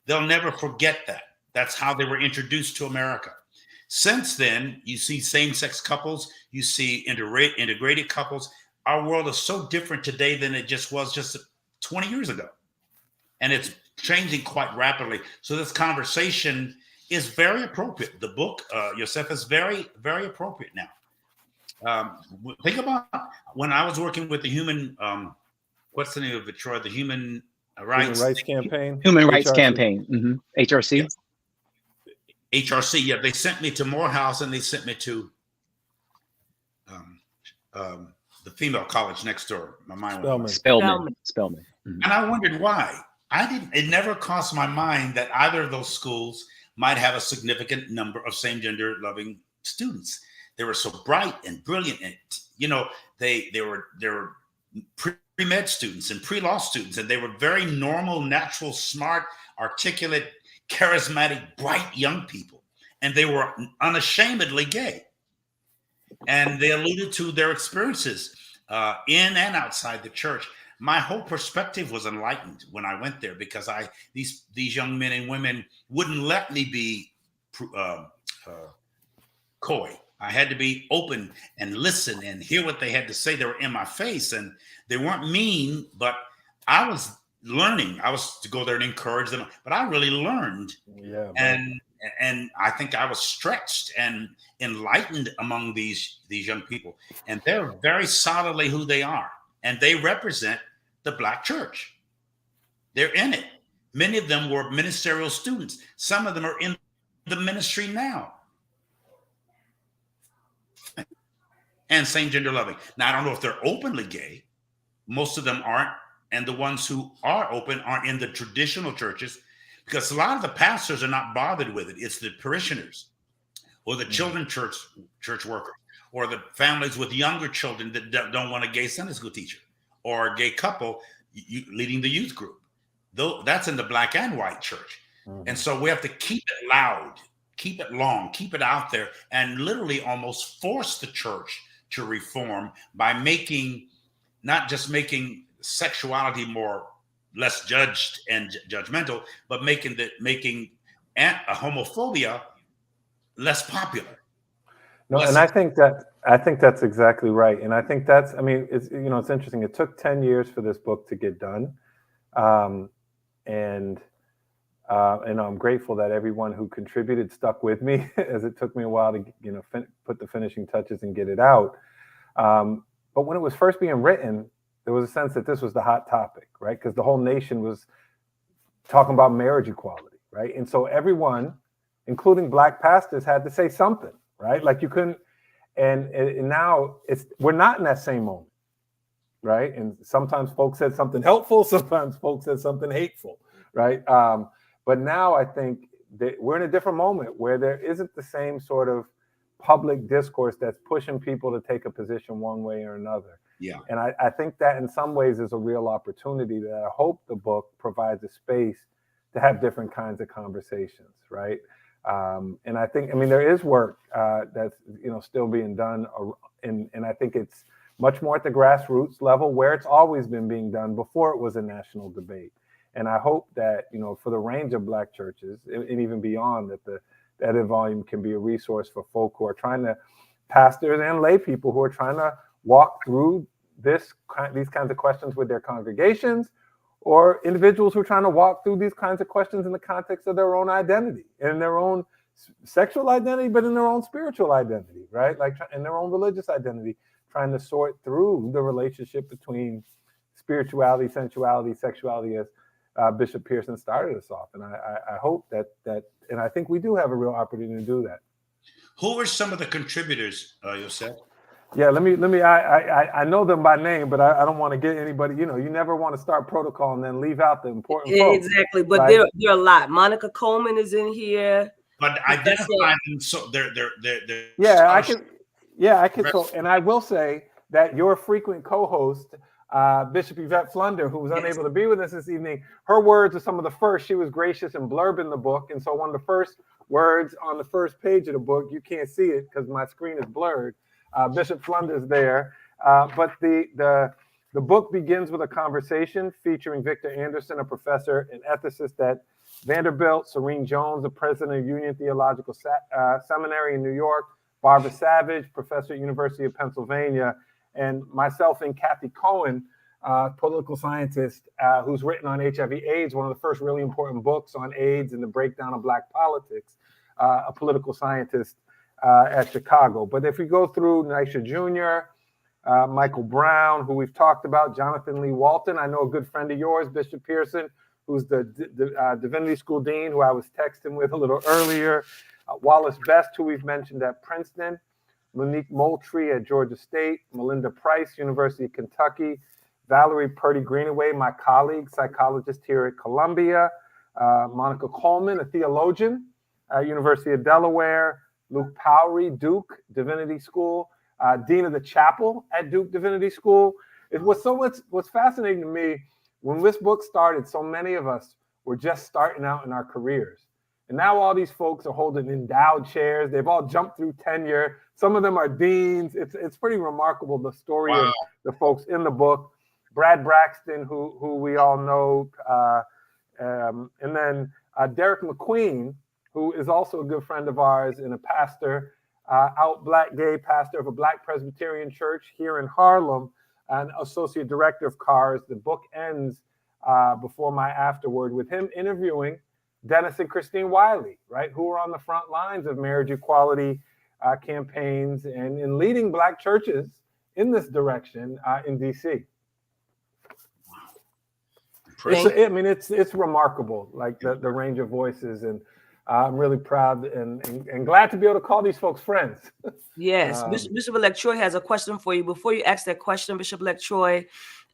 They'll never forget that. That's how they were introduced to America. Since then, you see same-sex couples, you see integrated couples. Our world is so different today than it just was just 20 years ago. And it's changing quite rapidly. So this conversation is very appropriate. The book, Josef, is very, very appropriate now. Think about when I was working with the human, what's the name of it, Troy? The Human Rights Campaign. Human Rights Campaign. Mm-hmm. HRC. Yeah. HRC. Yeah, they sent me to Morehouse, and they sent me to the female college next door. My mind went Spelman. Mm-hmm. And I wondered why. It never crossed my mind that either of those schools might have a significant number of same-gender loving students. They were so bright and brilliant, and you know, they were pre-med students and pre-law students, and they were very normal, natural, smart, articulate, charismatic, bright young people, and they were unashamedly gay. And they alluded to their experiences in and outside the church. My whole perspective was enlightened when I went there, because these young men and women wouldn't let me be coy. I had to be open and listen and hear what they had to say. They were in my face, and they weren't mean, but I was learning. I was to go there and encourage them, but I really learned. Yeah, and I think I was stretched and enlightened among these young people, and they're very solidly who they are, and they represent the Black church. They're in it. Many of them were ministerial students. Some of them are in the ministry now. And same gender loving. Now, I don't know if they're openly gay. Most of them aren't. And the ones who are open aren't in the traditional churches, because a lot of the pastors are not bothered with it. It's the parishioners or the children church workers, or the families with younger children that don't want a gay Sunday school teacher, or a gay couple leading the youth group. Though that's in the Black and white church. Mm-hmm. And so we have to keep it loud keep it long, keep it out there, and literally almost force the church to reform by not just making sexuality less judged and judgmental, but making a homophobia less popular. No, and I think that's exactly right. And I think that's, I mean, it's interesting. It took 10 years for this book to get done. And I'm grateful that everyone who contributed stuck with me as it took me a while to, put the finishing touches and get it out. But when it was first being written, there was a sense that this was the hot topic, right? Because the whole nation was talking about marriage equality, right? And so everyone, including Black pastors, had to say something, right? Like you couldn't, and now we're not in that same moment, right? And sometimes folks said something helpful, sometimes folks said something hateful, right? But now I think that we're in a different moment where there isn't the same sort of public discourse that's pushing people to take a position one way or another. Yeah. And I think that in some ways is a real opportunity that I hope the book provides a space to have different kinds of conversations, right? And I think, there is work that's, still being done. And I think it's much more at the grassroots level where it's always been being done before it was a national debate. And I hope that, for the range of Black churches and even beyond, that the edit volume can be a resource for folk who are pastors and lay people who are trying to walk through these kinds of questions with their congregations, or individuals who are trying to walk through these kinds of questions in the context of their own identity and their own sexual identity, but in their own spiritual identity, right? Like in their own religious identity, trying to sort through the relationship between spirituality, sensuality, sexuality, as Bishop Pearson started us off. And I hope that, and I think we do have a real opportunity to do that. Who are some of the contributors, Josef? Yeah, I know them by name, but I don't want to get anybody, you never want to start protocol and then leave out the important folks. Exactly, but right? there are a lot. Monica Coleman is in here. But identify them, so they're I can. So, and I will say that your frequent co-host, Bishop Yvette Flunder, who was unable to be with us this evening, her words are some of the first. She was gracious in blurbing the book, and so one of the first words on the first page of the book, you can't see it because my screen is blurred. Bishop Flunder's there, but the book begins with a conversation featuring Victor Anderson, a professor and ethicist at Vanderbilt, Serene Jones, the president of Union Theological Seminary in New York, Barbara Savage, professor at University of Pennsylvania, and myself and Kathy Cohen, political scientist who's written on HIV/AIDS, one of the first really important books on AIDS and the breakdown of Black politics, a political scientist at Chicago. But if we go through Nisha Jr., Michael Brown, who we've talked about, Jonathan Lee Walton, I know a good friend of yours, Bishop Pearson, who's the Divinity School Dean, who I was texting with a little earlier, Wallace Best, who we've mentioned at Princeton, Monique Moultrie at Georgia State, Melinda Price, University of Kentucky, Valerie Purdy Greenaway, my colleague, psychologist here at Columbia, Monica Coleman, a theologian at University of Delaware, Luke Powery, Duke Divinity School, Dean of the Chapel at Duke Divinity School. What's fascinating to me, when this book started, so many of us were just starting out in our careers. And now all these folks are holding endowed chairs. They've all jumped through tenure. Some of them are deans. It's pretty remarkable, the story of the folks in the book. Brad Braxton, who we all know, and then Derek McQueen, who is also a good friend of ours and a pastor, out Black gay pastor of a Black Presbyterian church here in Harlem, and associate director of CARS. The book ends before my afterword with him interviewing Dennis and Christine Wiley, right, who are on the front lines of marriage equality campaigns and in leading Black churches in this direction in DC. It's remarkable, like the range of voices, and I'm really proud and glad to be able to call these folks friends. Yes, Bishop-elect Troy has a question for you. Before you ask that question, Bishop-elect Troy,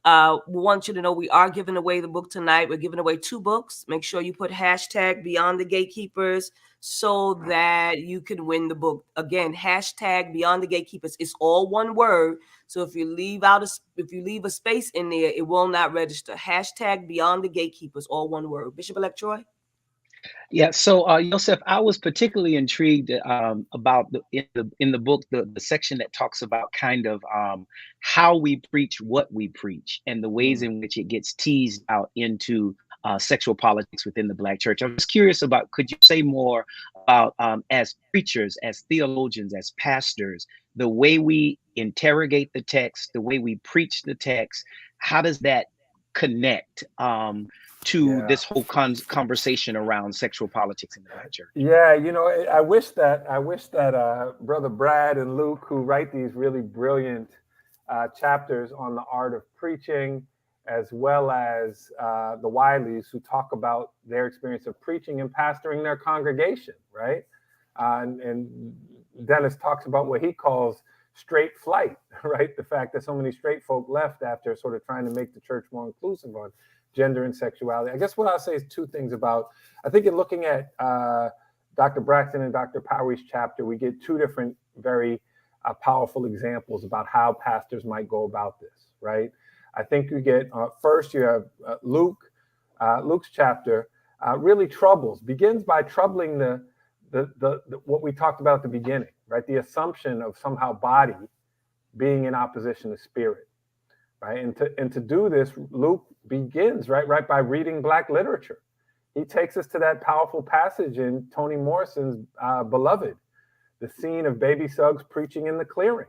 we want you to know we are giving away the book tonight. We're giving away 2 books. Make sure you put hashtag Beyond the Gatekeepers so that you can win the book. Again, hashtag Beyond the Gatekeepers. It's all one word. So if you leave a space in there, it will not register. Hashtag Beyond the Gatekeepers, all one word. Bishop-elect Troy? Yeah, so Josef, I was particularly intrigued about in the book the section that talks about kind of how we preach what we preach and the ways in which it gets teased out into sexual politics within the Black church. I'm just curious about, could you say more about as preachers, as theologians, as pastors, the way we interrogate the text, the way we preach the text, how does that connect to this whole conversation around sexual politics in the Black church? Yeah, I wish that Brother Brad and Luke, who write these really brilliant chapters on the art of preaching, as well as the Wileys, who talk about their experience of preaching and pastoring their congregation, right? And Dennis talks about what he calls straight flight, right? The fact that so many straight folk left after sort of trying to make the church more inclusive on gender and sexuality. I guess what I'll say is two things about, I think in looking at Dr. Braxton and Dr. Powery's chapter, we get two different very powerful examples about how pastors might go about this, right? I think you get, first you have Luke's chapter really begins by troubling the what we talked about at the beginning, right? The assumption of somehow body being in opposition to spirit. Right, and to do this, Luke begins right by reading Black literature. He takes us to that powerful passage in Toni Morrison's Beloved, the scene of Baby Suggs preaching in the clearing,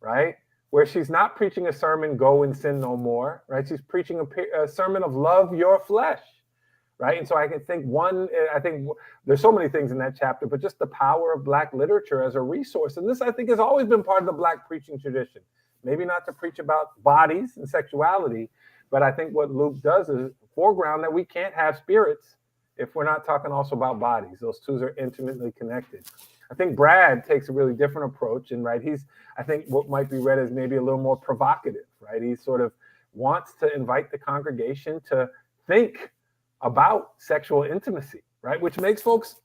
right, where she's not preaching a sermon, go and sin no more, right? She's preaching a sermon of love your flesh, right? And so I think there's so many things in that chapter, but just the power of Black literature as a resource, and this I think has always been part of the Black preaching tradition. Maybe not to preach about bodies and sexuality, but I think what Luke does is foreground that we can't have spirits if we're not talking also about bodies. Those two are intimately connected. I think Brad takes a really different approach, and he's, I think, what might be read as maybe a little more provocative, right? He sort of wants to invite the congregation to think about sexual intimacy, right? Which makes folks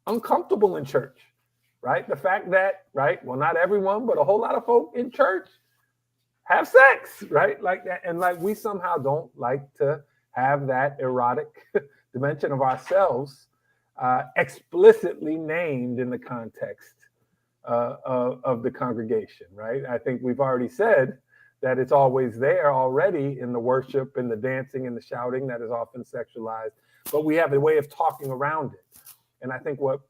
uncomfortable in church, right? The fact that, right, well, not everyone, but a whole lot of folk in church have sex, right? Like that. And we somehow don't like to have that erotic dimension of ourselves explicitly named in the context of the congregation, right? I think we've already said that it's always there already in the worship and the dancing and the shouting that is often sexualized, but we have a way of talking around it. And I think what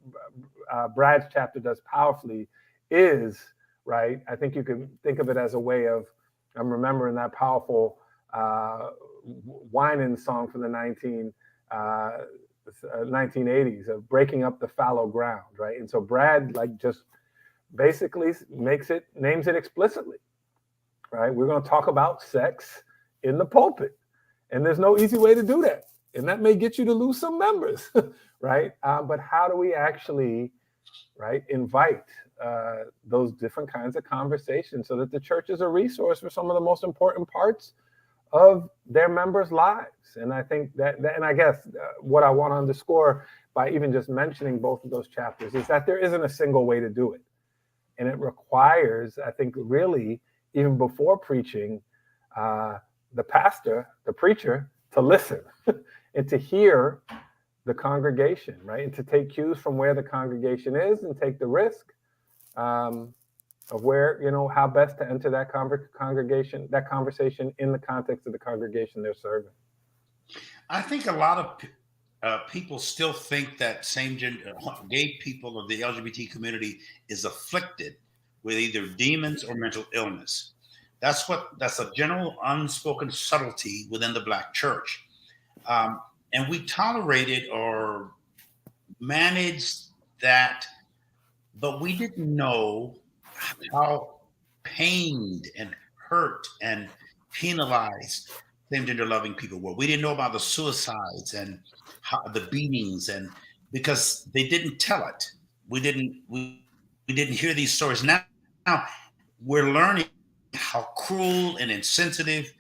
Brad's chapter does powerfully is, right, I think you can think of it as a way of, I'm remembering that powerful whining song from the 1980s of breaking up the fallow ground, right? And so Brad just basically names it explicitly, right? We're going to talk about sex in the pulpit, and there's no easy way to do that, and that may get you to lose some members, right? But how do we actually, right, invite those different kinds of conversations so that the church is a resource for some of the most important parts of their members' lives? And I think that and I guess what I want to underscore by even just mentioning both of those chapters is that there isn't a single way to do it. And it requires, I think, really, even before preaching, the pastor, the preacher, to listen and to hear the congregation, right? And to take cues from where the congregation is and take the risk of where, how best to enter that conversation in the context of the congregation they're serving. I think a lot of people still think that same-gender gay people of the LGBT community is afflicted with either demons or mental illness. That's a general unspoken subtlety within the Black church. And we tolerated or managed that, but we didn't know how pained and hurt and penalized same-gender loving people were. We didn't know about the suicides and the beatings, and because they didn't tell it. We didn't hear these stories. Now we're learning how cruel and insensitive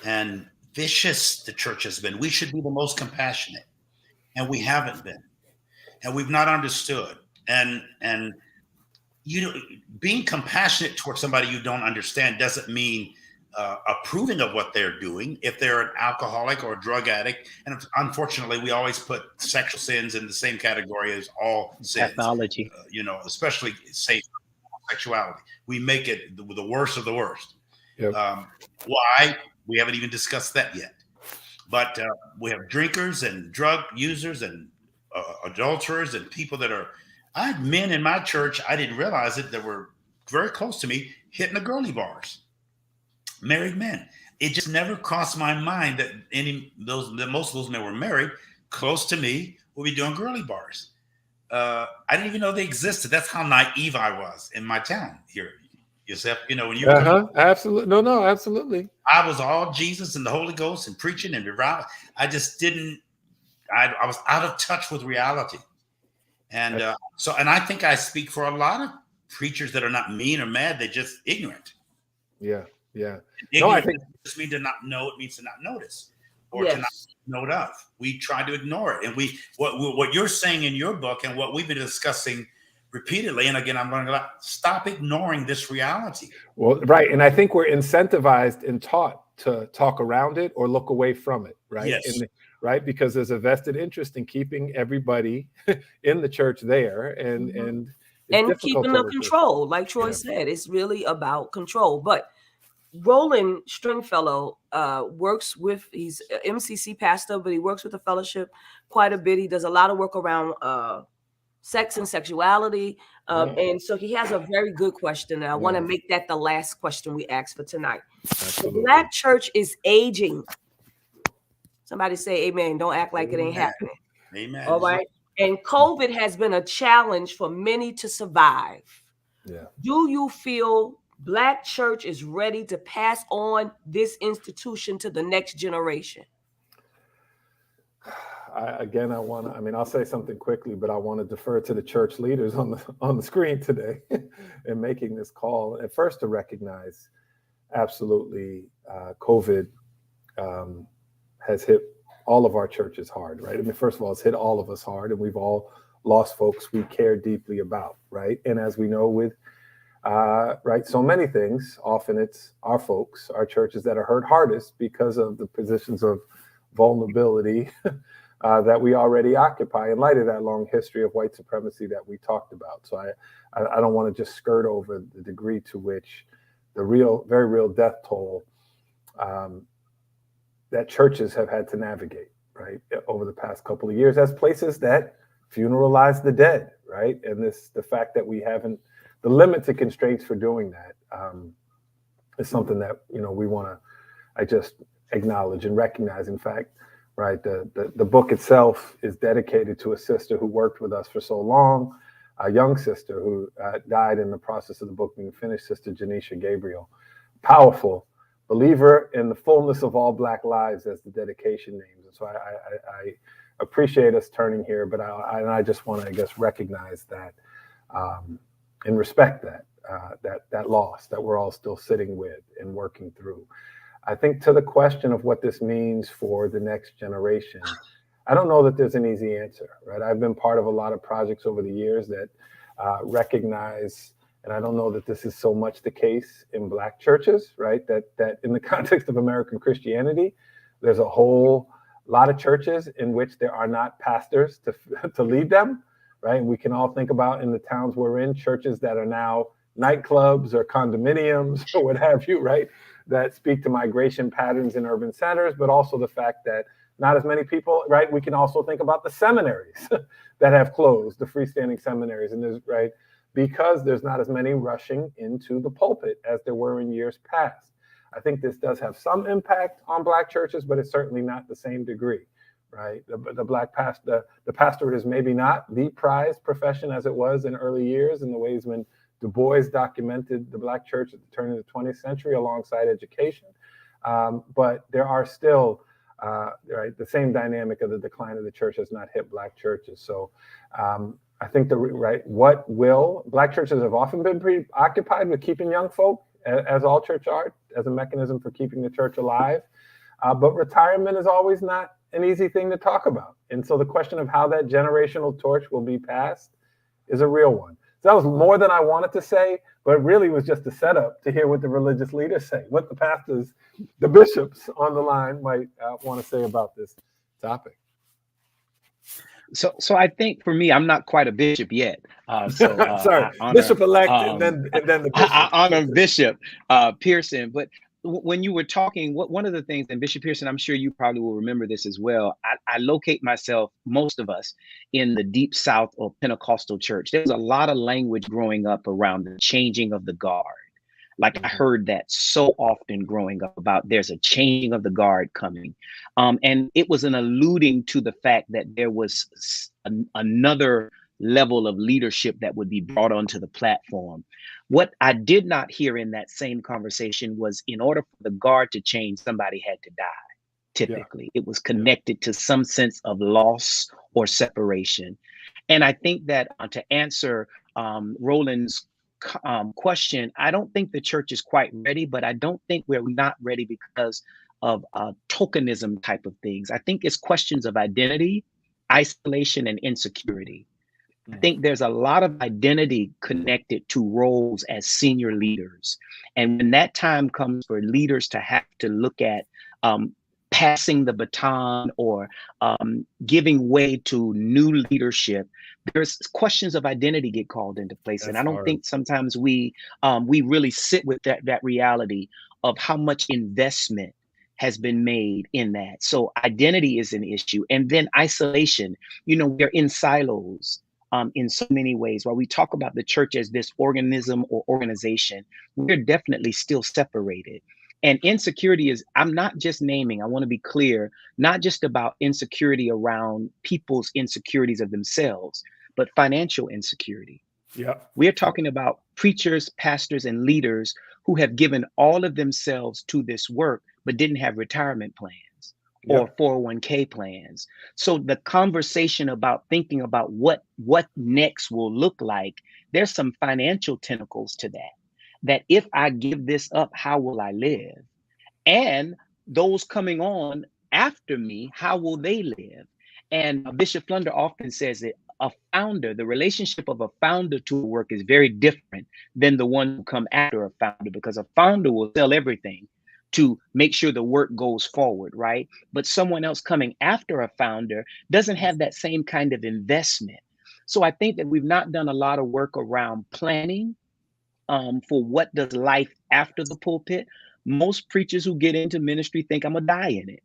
and vicious the church has been. We should be the most compassionate, and we haven't been, and we've not understood. And being compassionate towards somebody you don't understand doesn't mean approving of what they're doing. If they're an alcoholic or a drug addict, and unfortunately, we always put sexual sins in the same category as all sins. Pathology. Especially say sexuality. We make it the worst of the worst. Yep. Why? We haven't even discussed that yet. But we have drinkers and drug users and adulterers and people that are. I had men in my church. I didn't realize it. That were very close to me hitting the girly bars. Married men. It just never crossed my mind that most of those men were married, close to me, would be doing girly bars. I didn't even know they existed. That's how naive I was in my town here, Josef. When you absolutely no, absolutely. I was all Jesus and the Holy Ghost and preaching and revival. I just didn't. I was out of touch with reality, and and I think I speak for a lot of preachers that are not mean or mad. They're just ignorant. Yeah. No, I think it means to not know. It means to not notice, or to not know it of. We try to ignore it, and what you're saying in your book, and what we've been discussing repeatedly, and again, I'm learning a lot. Stop ignoring this reality. Well, right, and I think we're incentivized and taught to talk around it or look away from it, right? Yes. Right, because there's a vested interest in keeping everybody in the church there, and keeping the control, like Troy said, it's really about control, but. Roland Stringfellow he's an MCC pastor, but he works with the fellowship quite a bit. He does a lot of work around sex and sexuality. And so he has a very good question. And I want to make that the last question we ask for tonight. Absolutely. The Black church is aging. Somebody say amen. Don't act like it ain't happening. Amen. All right. And COVID has been a challenge for many to survive. Yeah. Do you feel Black church is ready to pass on this institution to the next generation? I'll say something quickly, but I want to defer to the church leaders on the screen today in making this call. At first, to recognize, absolutely, COVID has hit all of our churches hard, right? I mean, first of all, it's hit all of us hard, and we've all lost folks we care deeply about, right? And as we know with so many things, often it's our folks, our churches that are hurt hardest because of the positions of vulnerability that we already occupy in light of that long history of white supremacy that we talked about. So I don't want to just skirt over the degree to which the very real death toll that churches have had to navigate, right, over the past couple of years as places that funeralize the dead, right? And the fact that we haven't, the limits and constraints for doing that is something that, we want to, I just acknowledge and recognize. In fact, right, the book itself is dedicated to a sister who worked with us for so long, a young sister who died in the process of the book being finished, Sister Janisha Gabriel. Powerful believer in the fullness of all Black lives, as the dedication names. And so I appreciate us turning here, but I just want to, I guess, recognize that and respect that loss that we're all still sitting with and working through. I think to the question of what this means for the next generation, I don't know that there's an easy answer, right? I've been part of a lot of projects over the years that recognize, and I don't know that this is so much the case in Black churches, right? That in the context of American Christianity, there's a whole lot of churches in which there are not pastors to lead them, right? And we can all think about in the towns we're in, churches that are now nightclubs or condominiums or what have you, right? That speak to migration patterns in urban centers, but also the fact that not as many people, right? We can also think about the seminaries that have closed, the freestanding seminaries, and there's, right, because there's not as many rushing into the pulpit as there were in years past. I think this does have some impact on Black churches, but it's certainly not the same degree, right? The Black pastor, the pastorate is maybe not the prized profession as it was in early years, in the ways when Du Bois documented the Black church at the turn of the 20th century alongside education. But there are still, right, the same dynamic of the decline of the church has not hit Black churches. So I think Black churches have often been preoccupied with keeping young folk, as all church are, as a mechanism for keeping the church alive. But retirement is always not an easy thing to talk about. And so the question of how that generational torch will be passed is a real one. So that was more than I wanted to say, but it really was just a setup to hear what the religious leaders say, what the pastors, the bishops on the line might want to say about this topic. So I think for me, I'm not quite a bishop yet. Sorry, I honor, bishop-elect and then the bishop. I honor Bishop Pearson. But when you were talking, one of the things, and Bishop Pearson, I'm sure you probably will remember this as well. I locate myself, most of us, in the deep South or Pentecostal church. There was a lot of language growing up around the changing of the guard. Like I heard that so often growing up about there's a changing of the guard coming. And it was an alluding to the fact that there was another level of leadership that would be brought onto the platform. What I did not hear in that same conversation was in order for the guard to change, somebody had to die. Typically, it was connected to some sense of loss or separation. And I think that to answer Roland's question, I don't think the church is quite ready, but I don't think we're not ready because of tokenism type of things. I think it's questions of identity, isolation, and insecurity. I think there's a lot of identity connected to roles as senior leaders. And when that time comes for leaders to have to look at passing the baton or giving way to new leadership, there's questions of identity get called into place. And I don't think sometimes we really sit with that reality of how much investment has been made in that. So identity is an issue. And then isolation, we're in silos in so many ways. While we talk about the church as this organism or organization, we're definitely still separated. And insecurity is, I'm not just naming, I want to be clear, not just about insecurity around people's insecurities of themselves, but financial insecurity. Yeah. We're talking about preachers, pastors, and leaders who have given all of themselves to this work, but didn't have retirement plans or 401k plans. So the conversation about thinking about what next will look like, there's some financial tentacles to that if I give this up, how will I live? And those coming on after me, how will they live? And Bishop Flunder often says that the relationship of a founder to a work is very different than the one who come after a founder, because a founder will sell everything to make sure the work goes forward, right? But someone else coming after a founder doesn't have that same kind of investment. So I think that we've not done a lot of work around planning for what does life after the pulpit. Most preachers who get into ministry think I'm gonna die in it.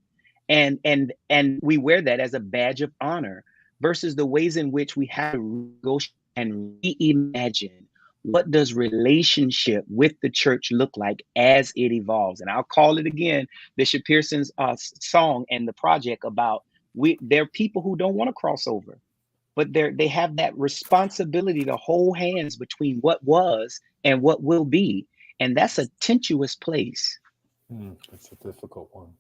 And we wear that as a badge of honor versus the ways in which we have to go and reimagine what does relationship with the church look like as it evolves. And I'll call it again, Bishop Pearson's song and the project about there are people who don't want to cross over, but they have that responsibility to hold hands between what was and what will be. And that's a tenuous place. It's a difficult one.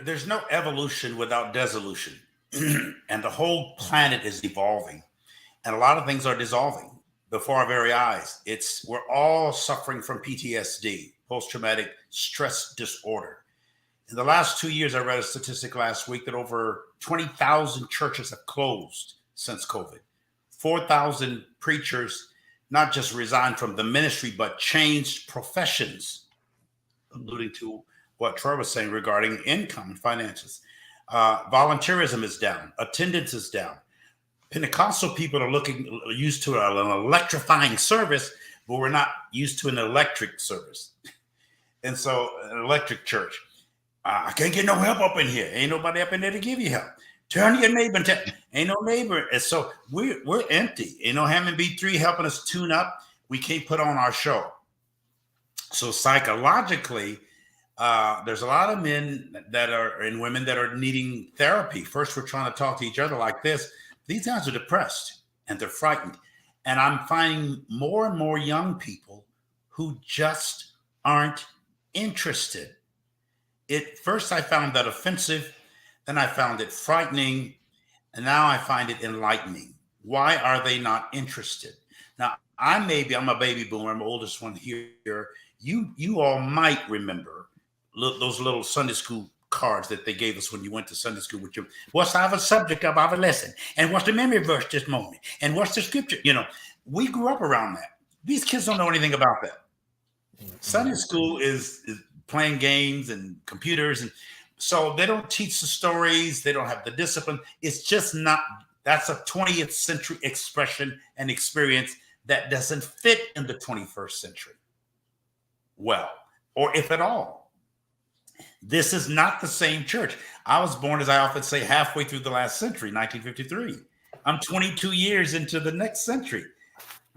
There's no evolution without dissolution. And the whole planet is evolving. And a lot of things are dissolving before our very eyes. We're all suffering from PTSD, post-traumatic stress disorder. In the last 2 years, I read a statistic last week that over 20,000 churches have closed since COVID. 4,000 preachers not just resigned from the ministry, but changed professions, alluding to what Troy was saying regarding income and finances. Volunteerism is down. Attendance is down. Pentecostal people are used to an electrifying service, but we're not used to an electric service. And so an electric church. I can't get no help up in here. Ain't nobody up in there to give you help. Turn to your neighbor and tell, ain't no neighbor. And so we're empty. Hammond B3 helping us tune up. We can't put on our show. So psychologically, there's a lot of men and women that are needing therapy. First, we're trying to talk to each other like this. These guys are depressed and they're frightened. And I'm finding more and more young people who just aren't interested. First, I found that offensive. Then I found it frightening. And now I find it enlightening. Why are they not interested? Now, I'm a baby boomer. I'm the oldest one here. You all might remember those little Sunday school cards that they gave us when you went to Sunday school with you. What's our subject of our lesson? And what's the memory verse this morning? And what's the scripture? You know, we grew up around that. These kids don't know anything about that. Sunday school is playing games and computers, and so they don't teach the stories. They don't have the discipline. It's just not. That's a 20th century expression and experience that doesn't fit in the 21st century well, or if at all. This is not the same church. I was born, as I often say, halfway through the last century, 1953. I'm 22 years into the next century.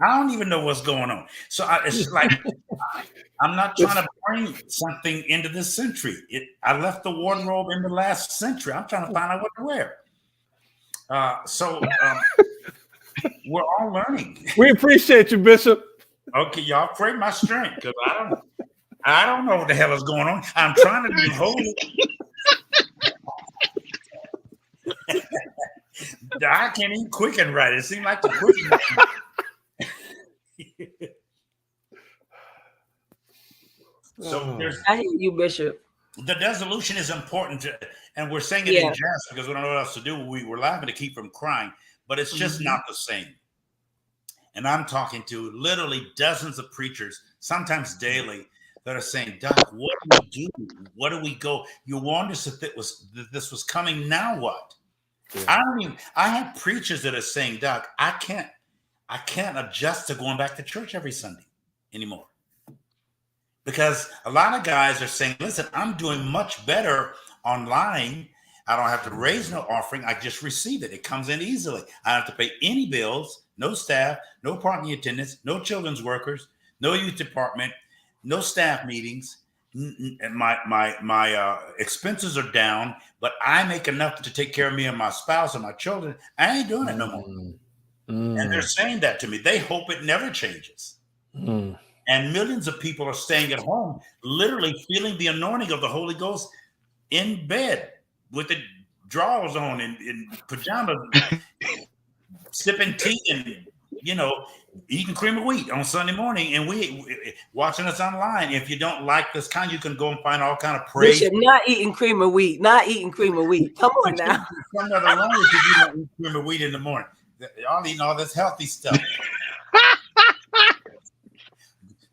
I don't even know what's going on. So it's like, I'm not trying to bring something into this century. I left the wardrobe in the last century. I'm trying to find out what to wear. We're all learning. We appreciate you, Bishop. Okay, y'all pray my strength, because I don't know what the hell is going on. I'm trying to be holy. I can't even quicken right. It seems like the quicken. So I hear you, Bishop. The resolution is important, and we're saying it in jest because we don't know what else to do. We're laughing to keep from crying, but it's just not the same. And I'm talking to literally dozens of preachers, sometimes daily, that are saying, "Doc, what do we do? What do we go? You warned us that this was coming. Now what?" Yeah. I have preachers that are saying, "Doc, I can't adjust to going back to church every Sunday anymore." Because a lot of guys are saying, "Listen, I'm doing much better online. I don't have to raise no offering. I just receive it. It comes in easily. I don't have to pay any bills, no staff, no parking attendants, no children's workers, no youth department, no staff meetings. My expenses are down, but I make enough to take care of me and my spouse and my children. I ain't doing it no more." And they're saying that to me. They hope it never changes. And millions of people are staying at home, literally feeling the anointing of the Holy Ghost in bed with the drawers on and in pajamas, sipping tea and, eating cream of wheat on Sunday morning. And we watching us online. If you don't like this kind, you can go and find all kind of praise. Bishop, not eating cream of wheat. Not eating cream of wheat. Come on now. Something wrong with you don't eat cream of wheat in the morning. Y'all eating all this healthy stuff.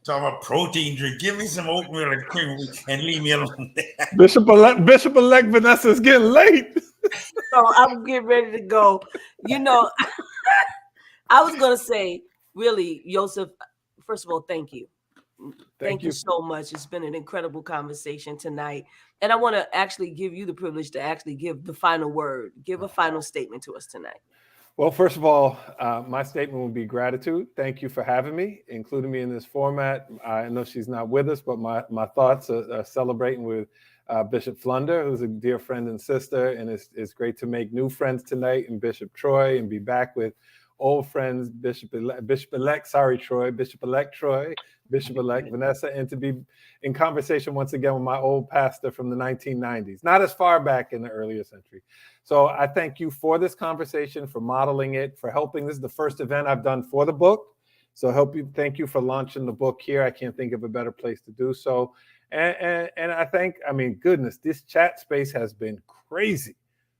Talking about protein drink. Give me some oatmeal and cream of wheat and leave me alone. Bishop-elect Vanessa is getting late. So I'm getting ready to go. I was going to say, really, Josef, first of all, thank you. Thank you so much. It's been an incredible conversation tonight. And I want to actually give you the privilege to actually give the final word, give a final statement to us tonight. Well, first of all, my statement would be gratitude. Thank you for having me, including me in this format. I know she's not with us, but my thoughts are celebrating with Bishop Flunder, who's a dear friend and sister. And it's great to make new friends tonight, and Bishop Troy, and be back with old friends, Bishop-elect Troy, Bishop-elect Vanessa, and to be in conversation once again with my old pastor from the 1990s, not as far back in the earlier century. So I thank you for this conversation, for modeling it, for helping. This is the first event I've done for the book. So thank you for launching the book here. I can't think of a better place to do so. And goodness, this chat space has been crazy.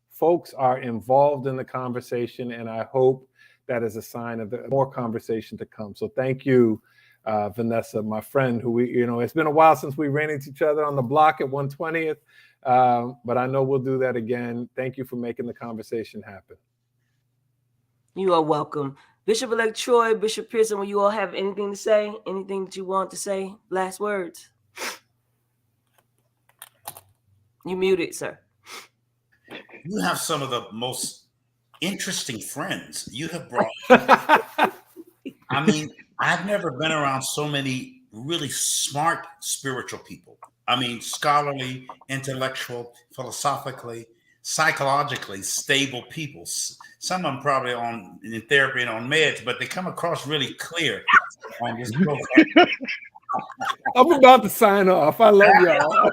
Folks are involved in the conversation, and I hope that is a sign of more conversation to come. So thank you, Vanessa, my friend, who it's been a while since we ran into each other on the block at 120th, but I know we'll do that again. Thank you for making the conversation happen. You are welcome. Bishop-elect Troy, Bishop Pearson, will you all have anything to say? Anything that you want to say? Last words. You muted, sir. You have some of the most interesting friends you have brought. I've never been around so many really smart spiritual people. Scholarly, intellectual, philosophically, psychologically stable people. Some of them probably in therapy and on meds, but they come across really clear on this program. I'm about to sign off. I love y'all.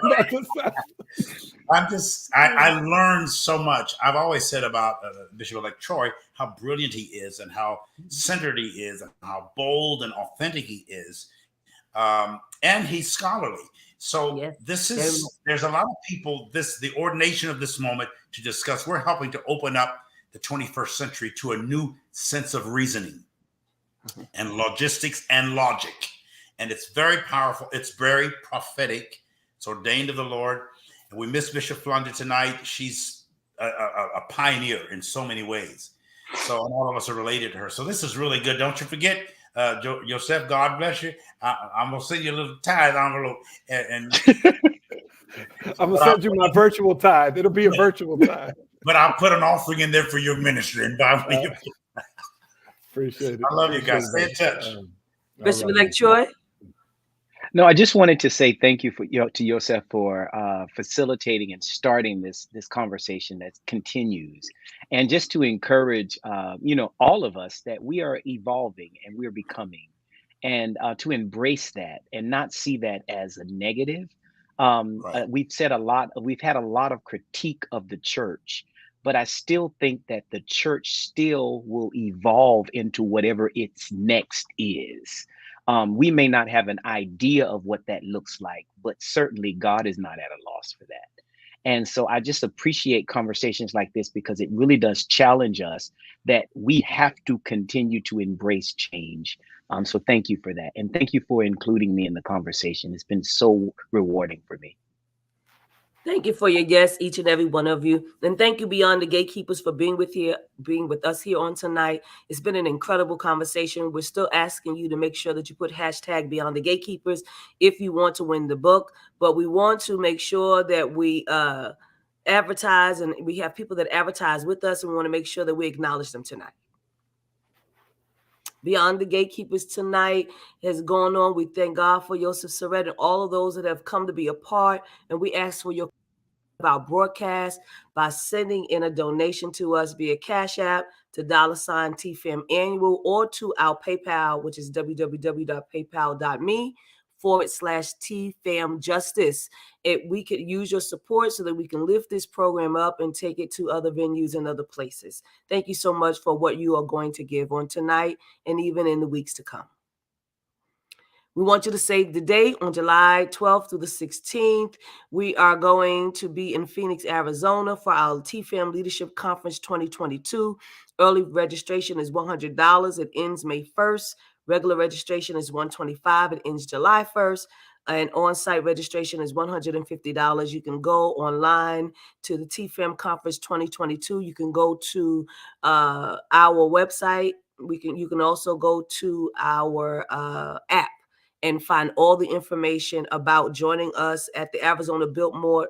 I learned so much. I've always said about Bishop-elect Troy, how brilliant he is and how centered he is and how bold and authentic he is. and he's scholarly. So Yes. there's a lot of people, the ordination of this moment to discuss. We're helping to open up the 21st century to a new sense of reasoning and logistics and logic. And it's very powerful. It's very prophetic. It's ordained of the Lord. And we miss Bishop Flunder tonight. She's a pioneer in so many ways. So and all of us are related to her. So this is really good. Don't you forget, Josef, God bless you. I'm going to send you a little tithe envelope. And I'm going to send you my virtual tithe. It'll be a virtual tithe. But I'll put an offering in there for your ministry. And appreciate it. I love you guys. Stay in touch. Bishop-elect Troy? No, I just wanted to say thank you to Josef for facilitating and starting this conversation that continues, and just to encourage all of us that we are evolving and we're becoming, and to embrace that and not see that as a negative. Right. We've had a lot of critique of the church, but I still think that the church still will evolve into whatever its next is. We may not have an idea of what that looks like, but certainly God is not at a loss for that. And so I just appreciate conversations like this because it really does challenge us that we have to continue to embrace change. So thank you for that. And thank you for including me in the conversation. It's been so rewarding for me. Thank you for your guests, each and every one of you. And thank you, Beyond the Gatekeepers, for being with us here on tonight. It's been an incredible conversation. We're still asking you to make sure that you put hashtag Beyond the Gatekeepers if you want to win the book. But we want to make sure that we advertise, and we have people that advertise with us, and we want to make sure that we acknowledge them tonight. Beyond the Gatekeepers tonight has gone on. We thank God for Josef, Sorett, and all of those that have come to be a part. And we ask for your about broadcast by sending in a donation to us via Cash App to $TFAM annual, or to our PayPal, which is www.paypal.me/TFAM justice. We could use your support so that we can lift this program up and take it to other venues and other places. Thank you so much for what you are going to give on tonight and even in the weeks to come. We want you to save the date on July 12th through the 16th. We are going to be in Phoenix, Arizona for our TFAM Leadership Conference 2022. Early registration is $100. It ends May 1st. Regular registration is $125. It ends July 1st. And on-site registration is $150. You can go online to the TFAM Conference 2022. You can go to our website. You can also go to our app and find all the information about joining us at the Arizona Biltmore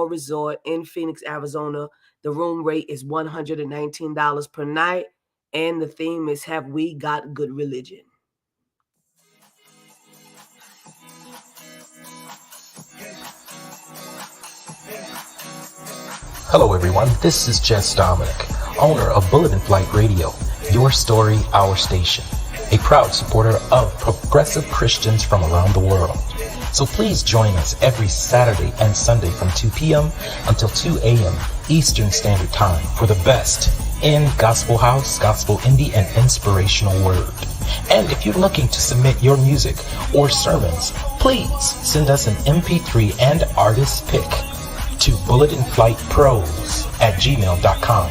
Resort in Phoenix, Arizona. The room rate is $119 per night, and the theme is Have We Got Good Religion? Hello everyone, this is Jess Dominic, owner of Bullet in Flight Radio, your story, our station. A proud supporter of progressive Christians from around the world. So please join us every Saturday and Sunday from 2 p.m. until 2 a.m. Eastern Standard Time for the best in gospel house, gospel indie, and inspirational word. And if you're looking to submit your music or sermons, please send us an MP3 and artist pick to bulletinflightpros@gmail.com.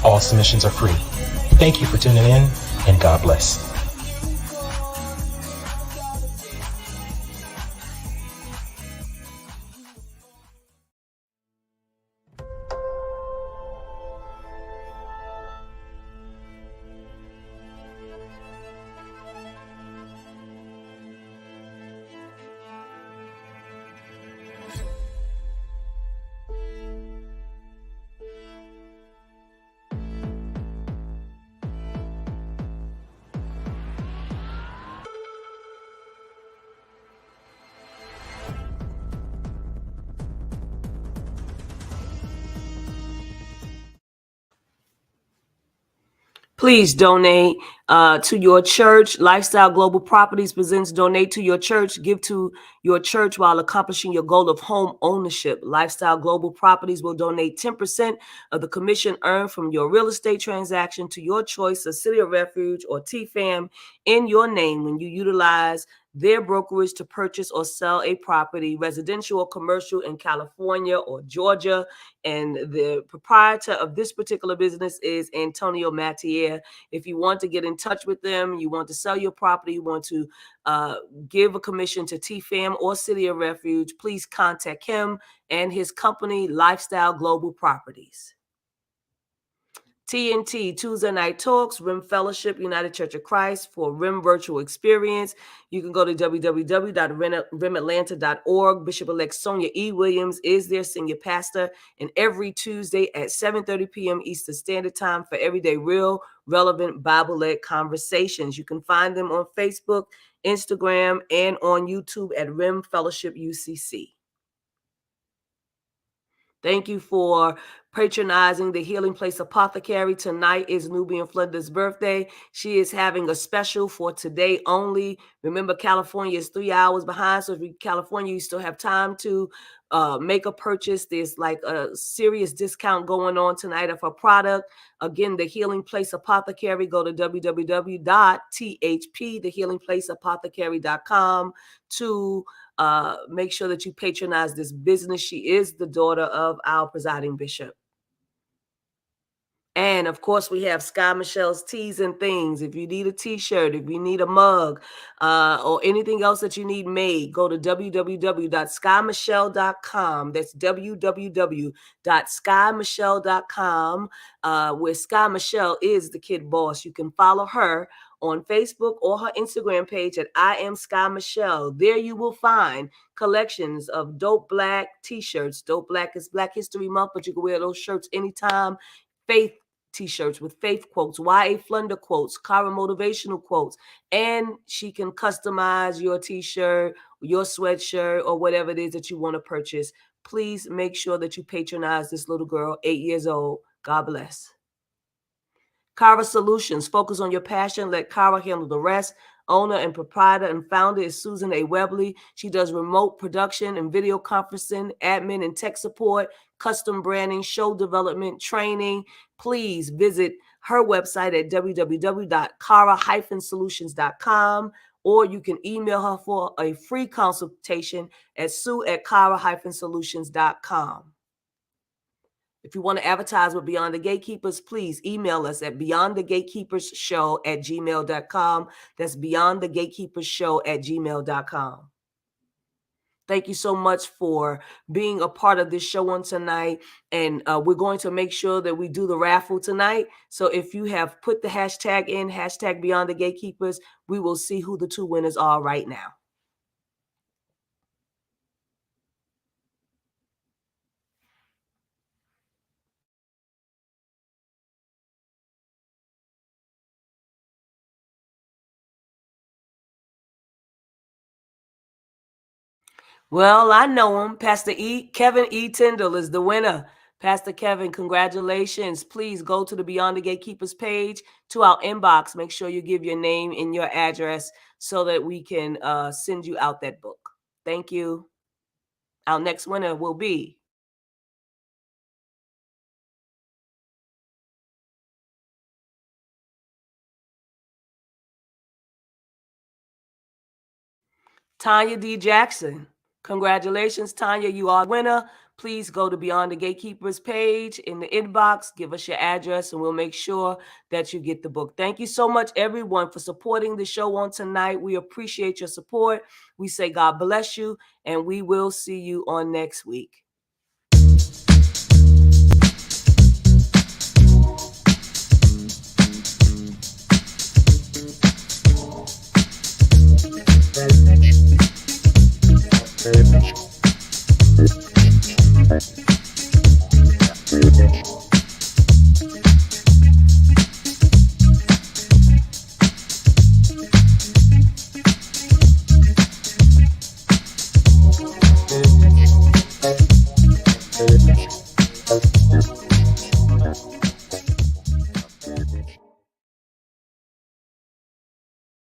All submissions are free. Thank you for tuning in, and God bless. Please donate to your church. Lifestyle Global Properties presents Donate to Your Church. Give to your church while accomplishing your goal of home ownership. Lifestyle Global Properties will donate 10% of the commission earned from your real estate transaction to your choice of City of Refuge or TFAM in your name when you utilize their brokerage to purchase or sell a property, residential or commercial, in California or Georgia. And the proprietor of this particular business is Antonio Mattier. If you want to get in touch with them, you want to sell your property, you want to give a commission to TFAM or City of Refuge, please contact him and his company, Lifestyle Global Properties. TNT, Tuesday Night Talks, RIM Fellowship, United Church of Christ for RIM Virtual Experience. You can go to www.rimatlanta.org. Bishop-elect Sonia E. Williams is their senior pastor, and every Tuesday at 7:30 p.m. Eastern Standard Time for everyday real, relevant Bible-led conversations. You can find them on Facebook, Instagram, and on YouTube at RIM Fellowship UCC. Thank you for patronizing the Healing Place Apothecary. Tonight is Nubian Flunder's birthday. She is having a special for today only. Remember, California is 3 hours behind, so if you're in California, you still have time to make a purchase. There's like a serious discount going on tonight of her product. Again, the Healing Place Apothecary. Go to www.thepthehealingplaceapothecary.com to make sure that you patronize this business. She is the daughter of our presiding bishop. And of course, we have Sky Michelle's Teas and Things. If you need a t-shirt, if you need a mug, or anything else that you need made, go to www.skymichelle.com. That's www.skymichelle.com, where Sky Michelle is the kid boss. You can follow her on Facebook or her Instagram page at I Am Sky Michelle. There you will find collections of Dope Black t-shirts. Dope Black is Black History Month, but you can wear those shirts anytime. Faith t-shirts with faith quotes, YA Flunder quotes, Kara motivational quotes, and she can customize your t-shirt, your sweatshirt, or whatever it is that you want to purchase. Please make sure that you patronize this little girl, 8 years old. God bless. Kara Solutions, focus on your passion. Let Kara handle the rest. Owner and proprietor and founder is Susan A. Webley. She does remote production and video conferencing, admin and tech support, custom branding, show development, training. Please visit her website at www.kara-solutions.com, or you can email her for a free consultation at sue@kara-solutions.com. If you want to advertise with Beyond the Gatekeepers, please email us at beyondthegatekeepersshow@gmail.com. That's beyondthegatekeepersshow@gmail.com. Thank you so much for being a part of this show on tonight. And we're going to make sure that we do the raffle tonight. So if you have put the hashtag in, hashtag Beyond the Gatekeepers, we will see who the 2 winners are right now. Well, I know him. Pastor Kevin E. Tyndall is the winner. Pastor Kevin, congratulations. Please go to the Beyond the Gatekeepers page, to our inbox. Make sure you give your name and your address so that we can send you out that book. Thank you. Our next winner will be Tanya D. Jackson. Congratulations, Tanya. You are a winner. Please go to Beyond the Gatekeepers page in the inbox. Give us your address, and we'll make sure that you get the book. Thank you so much, everyone, for supporting the show on tonight. We appreciate your support. We say God bless you, and we will see you on next week. Thank you.